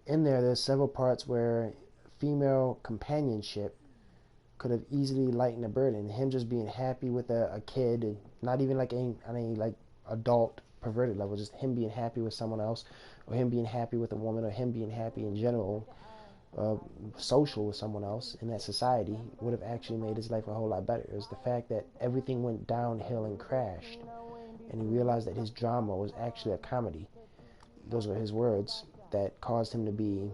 in there's several parts where female companionship could have easily lightened the burden. Him just being happy with a kid, and not even like on any like adult perverted level, just him being happy with someone else, or him being happy with a woman, or him being happy in general, social with someone else in that society would have actually made his life a whole lot better. It was the fact that everything went downhill and crashed, and he realized that his drama was actually a comedy. Those were his words, that caused him to be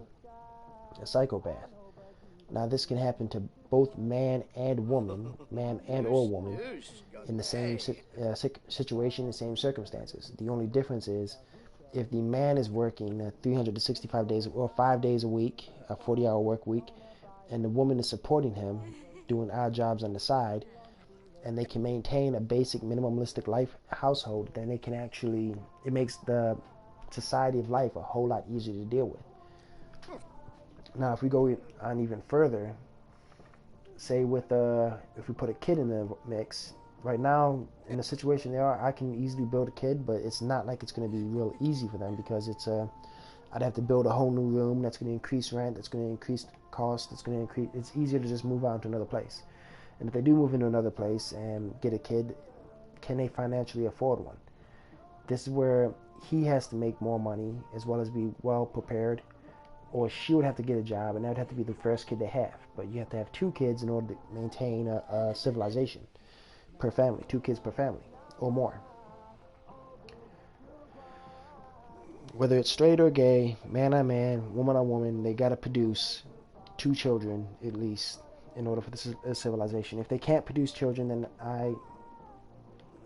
a psychopath. Now this can happen to both man and woman, man and or woman, in the same situation, the same circumstances. The only difference is if the man is working 365 days or 5 days a week, a 40-hour work week, and the woman is supporting him, doing odd jobs on the side, and they can maintain a basic minimalistic life household, then they can actually, it makes the society of life a whole lot easier to deal with. Now, if we go on even further, say with if we put a kid in the mix, right now in the situation they are, I can easily build a kid, but it's not like it's going to be real easy for them, because it's I'd have to build a whole new room. That's going to increase rent. That's going to increase cost. It's going to increase. It's easier to just move on to another place. And if they do move into another place and get a kid, can they financially afford one? This is where he has to make more money as well as be well prepared, or she would have to get a job, and that would have to be the first kid they have. But you have to have 2 kids in order to maintain a civilization per family, 2 kids per family or more. Whether it's straight or gay, man on man, woman on woman, they got to produce 2 children at least in order for this civilization. If they can't produce children, then I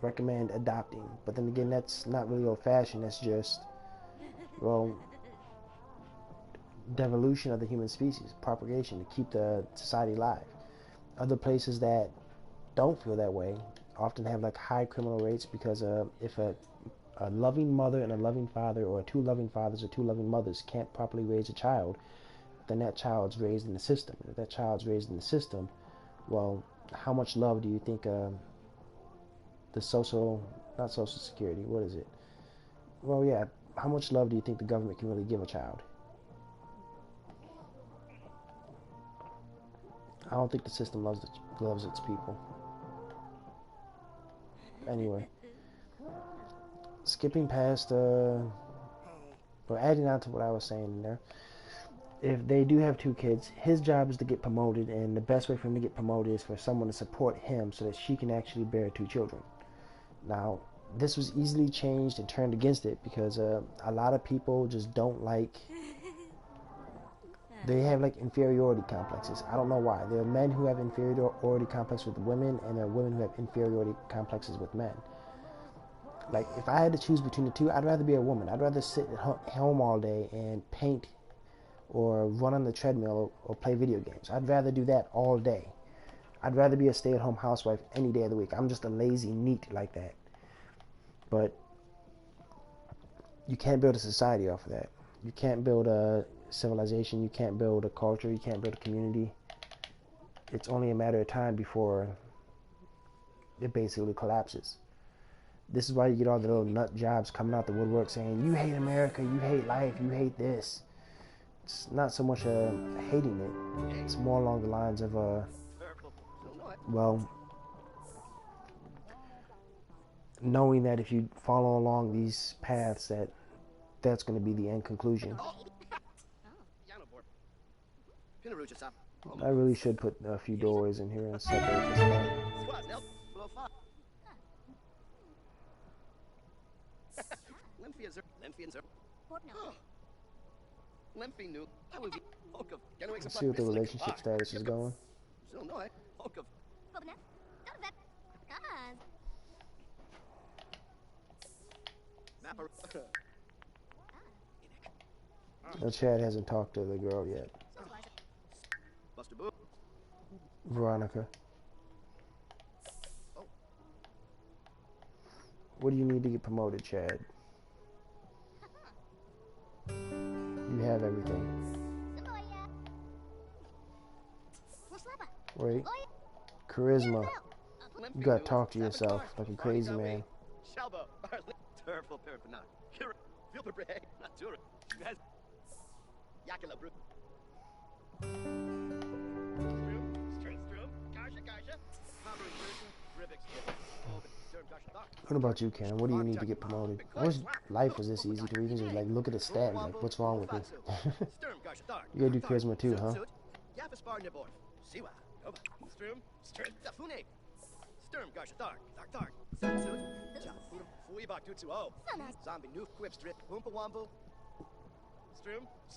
recommend adopting. But then again, that's not really old-fashioned. That's just, well, devolution of the human species, propagation to keep the society alive. Other places that don't feel that way often have like high criminal rates, because if a loving mother and a loving father, or 2 loving fathers or 2 loving mothers, can't properly raise a child, then that child's raised in the system. And if that child's raised in the system, well, how much love do you think the not social security, what is it? Well, yeah, how much love do you think the government can really give a child? I don't think the system loves its people. Anyway, skipping past, or adding on to what I was saying in there, if they do have 2 kids, his job is to get promoted, and the best way for him to get promoted is for someone to support him so that she can actually bear 2 children. Now, this was easily changed and turned against it, because a lot of people just don't like, they have like inferiority complexes. I don't know why. There are men who have inferiority complexes with women, and there are women who have inferiority complexes with men. Like, if I had to choose between the 2, I'd rather be a woman. I'd rather sit at home all day and paint or run on the treadmill or play video games. I'd rather do that all day. I'd rather be a stay-at-home housewife any day of the week. I'm just a lazy neat like that. But you can't build a society off of that. You can't build a civilization. You can't build a culture. You can't build a community. It's only a matter of time before it basically collapses. This is why you get all the little nut jobs coming out the woodwork saying, you hate America, you hate life, you hate this. It's not so much hating it. It's more along the lines of, well, knowing that if you follow along these paths, that's going to be the end conclusion. I really should put a few doorways in here and separate this out. Let's see what the relationship status is going. Chad hasn't talked to the girl yet. Veronica. What do you need to get promoted, Chad? You have everything. Wait. Charisma. You gotta talk to yourself like a crazy man. What about you, Karen? What do you need to get promoted? I wish life was this easy to even just like look at a stat and like, what's wrong with me? You gotta do charisma too, huh?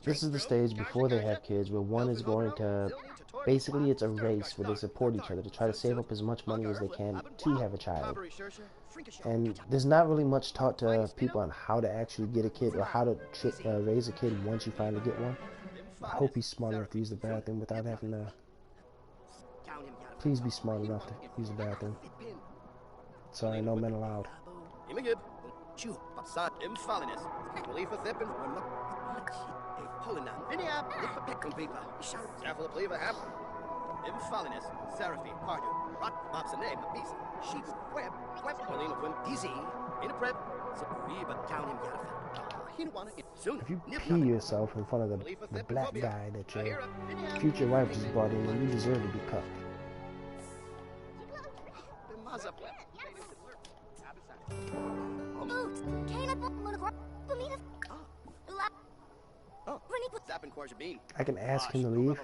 This is the stage before they have kids where one is going to, basically it's a race where they support each other to try to save up as much money as they can to have a child. And there's not really much taught to people on how to actually get a kid or how to raise a kid once you finally get one. I hope he's smart enough to use the bathroom without having to... Please be smart enough to use the bathroom. Sorry, no men allowed. If you pee yourself in front of the black guy that your future wife just brought in, then you deserve to be cuffed. I can ask him to leave.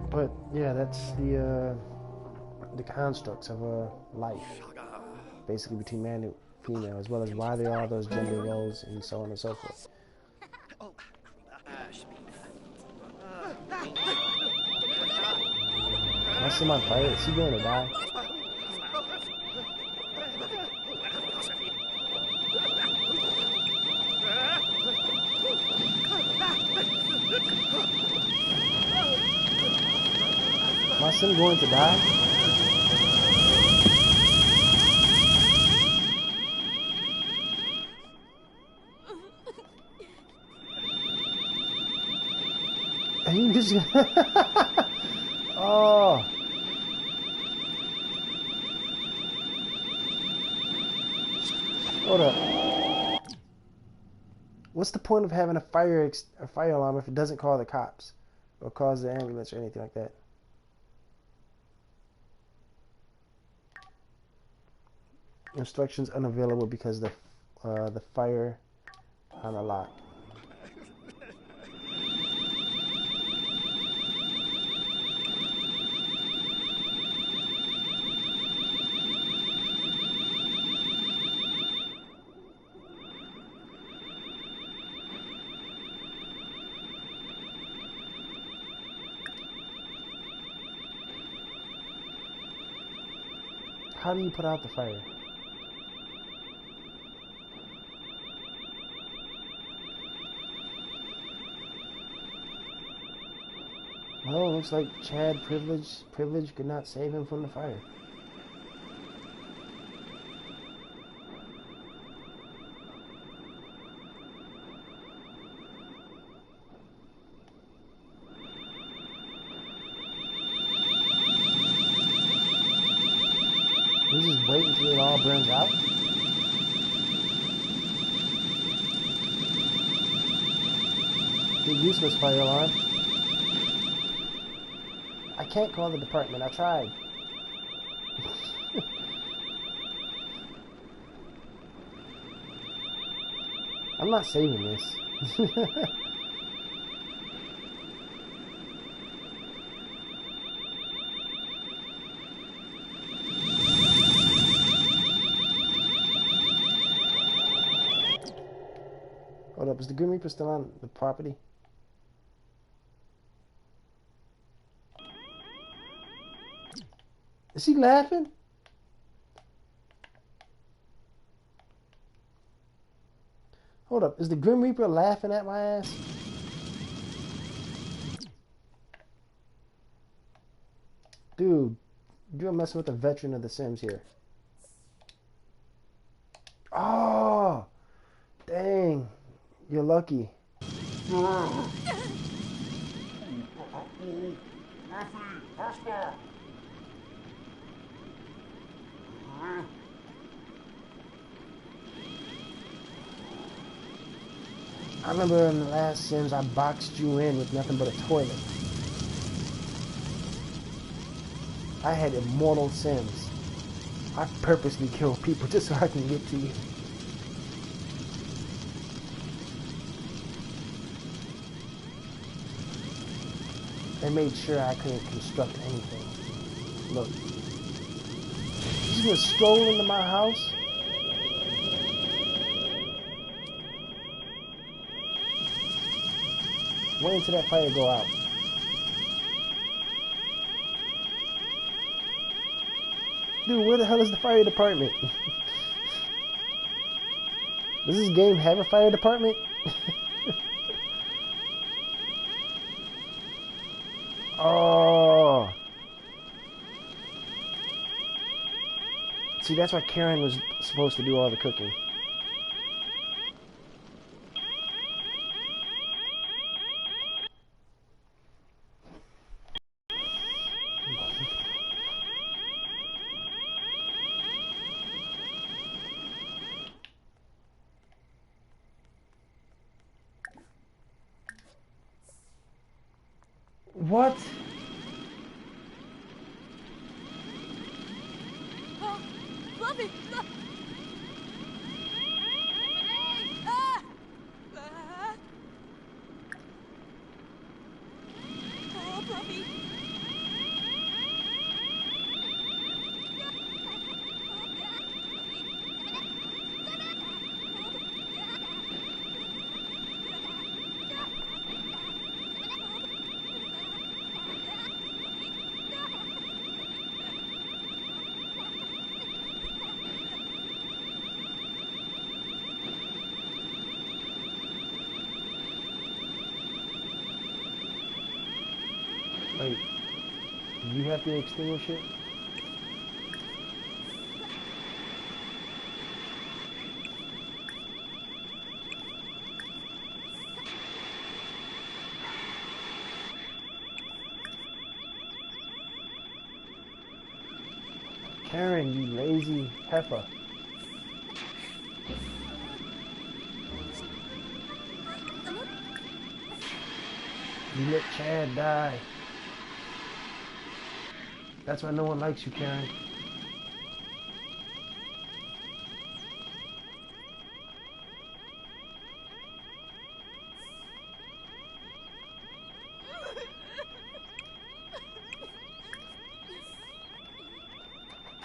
But yeah, that's the constructs of a life, basically between man and female, as well as why there are those gender roles and so on and so forth. I see him on fire. Is he going to die? My son going to die? Are you just... Oh. Hold up. What's the point of having a fire alarm if it doesn't call the cops or cause the ambulance or anything like that? Instructions unavailable because the fire on a lot. How do you put out the fire? Well, looks like Chad Privilege could not save him from the fire. We just wait until it all burns out? The useless fire alarm. I can't call the department. I tried. I'm not saving this. Hold up, is the Grim Reaper still on the property? Is he laughing? Hold up, is the Grim Reaper laughing at my ass? Dude, you're messing with the veteran of The Sims here. Oh, dang. You're lucky. I remember in the last Sims I boxed you in with nothing but a toilet. I had immortal Sims. I purposely killed people just so I can get to you. They made sure I couldn't construct anything. Look. He's gonna stroll into my house. Wait until that fire go out. Dude, where the hell is the fire department? Does this game have a fire department? Oh. See, that's why Karen was supposed to do all the cooking. What? Oh, Fluffy! Ah! Ah! Oh, Fluffy! Wait, you have to extinguish it? Karen, you lazy heifer. You let Chad die. That's why no one likes you, Karen.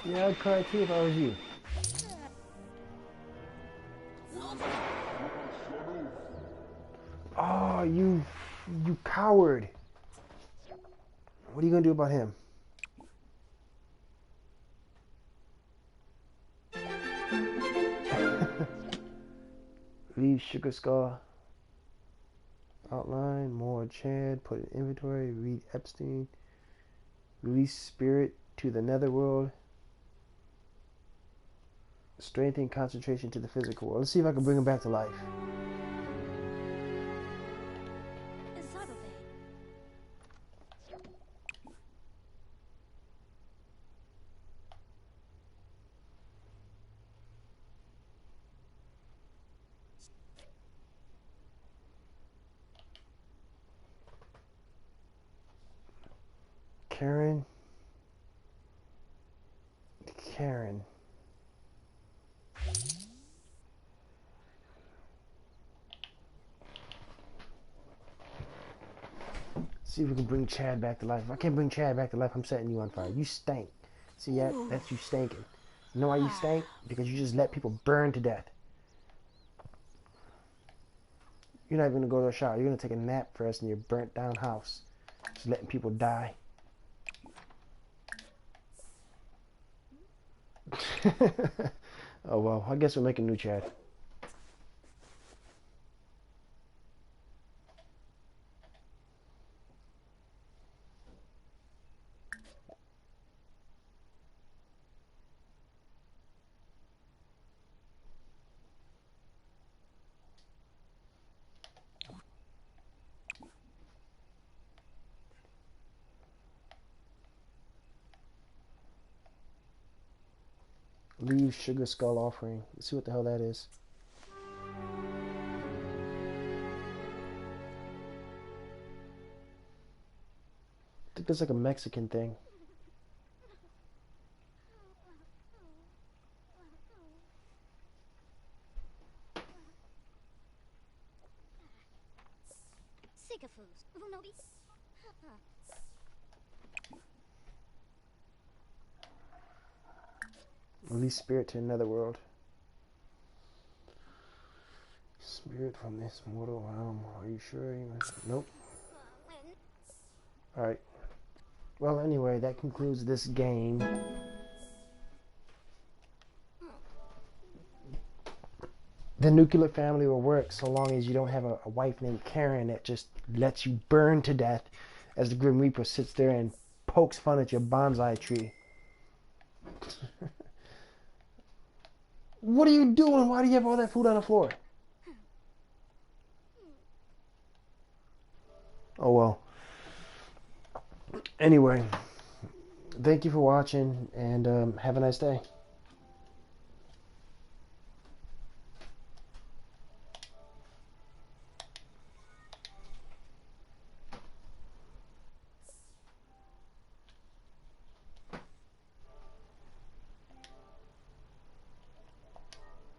Yeah, I'd cry too if I was you. Oh, you coward. What are you gonna do about him? Leave Sugar Skull. Outline, more Chad, put in inventory, read Epstein. Release Spirit to the netherworld. Strengthen concentration to the physical world. Let's see if I can bring him back to life. Karen. See if we can bring Chad back to life. If I can't bring Chad back to life, I'm setting you on fire. You stink. See that? That's you stinking. You know why you stink? Because you just let people burn to death. You're not even gonna go to a shower. You're gonna take a nap first in your burnt down house. Just letting people die. Oh well, I guess we'll make a new Chad. Leave Sugar Skull offering. Let's see what the hell that is. I think that's like a Mexican thing. Release spirit to another world. Spirit from this mortal realm. Are you sure? Nope. Alright. Well, anyway, that concludes this game. The nuclear family will work so long as you don't have a wife named Karen that just lets you burn to death as the Grim Reaper sits there and pokes fun at your bonsai tree. What are you doing? Why do you have all that food on the floor? Oh well. Anyway, thank you for watching and have a nice day.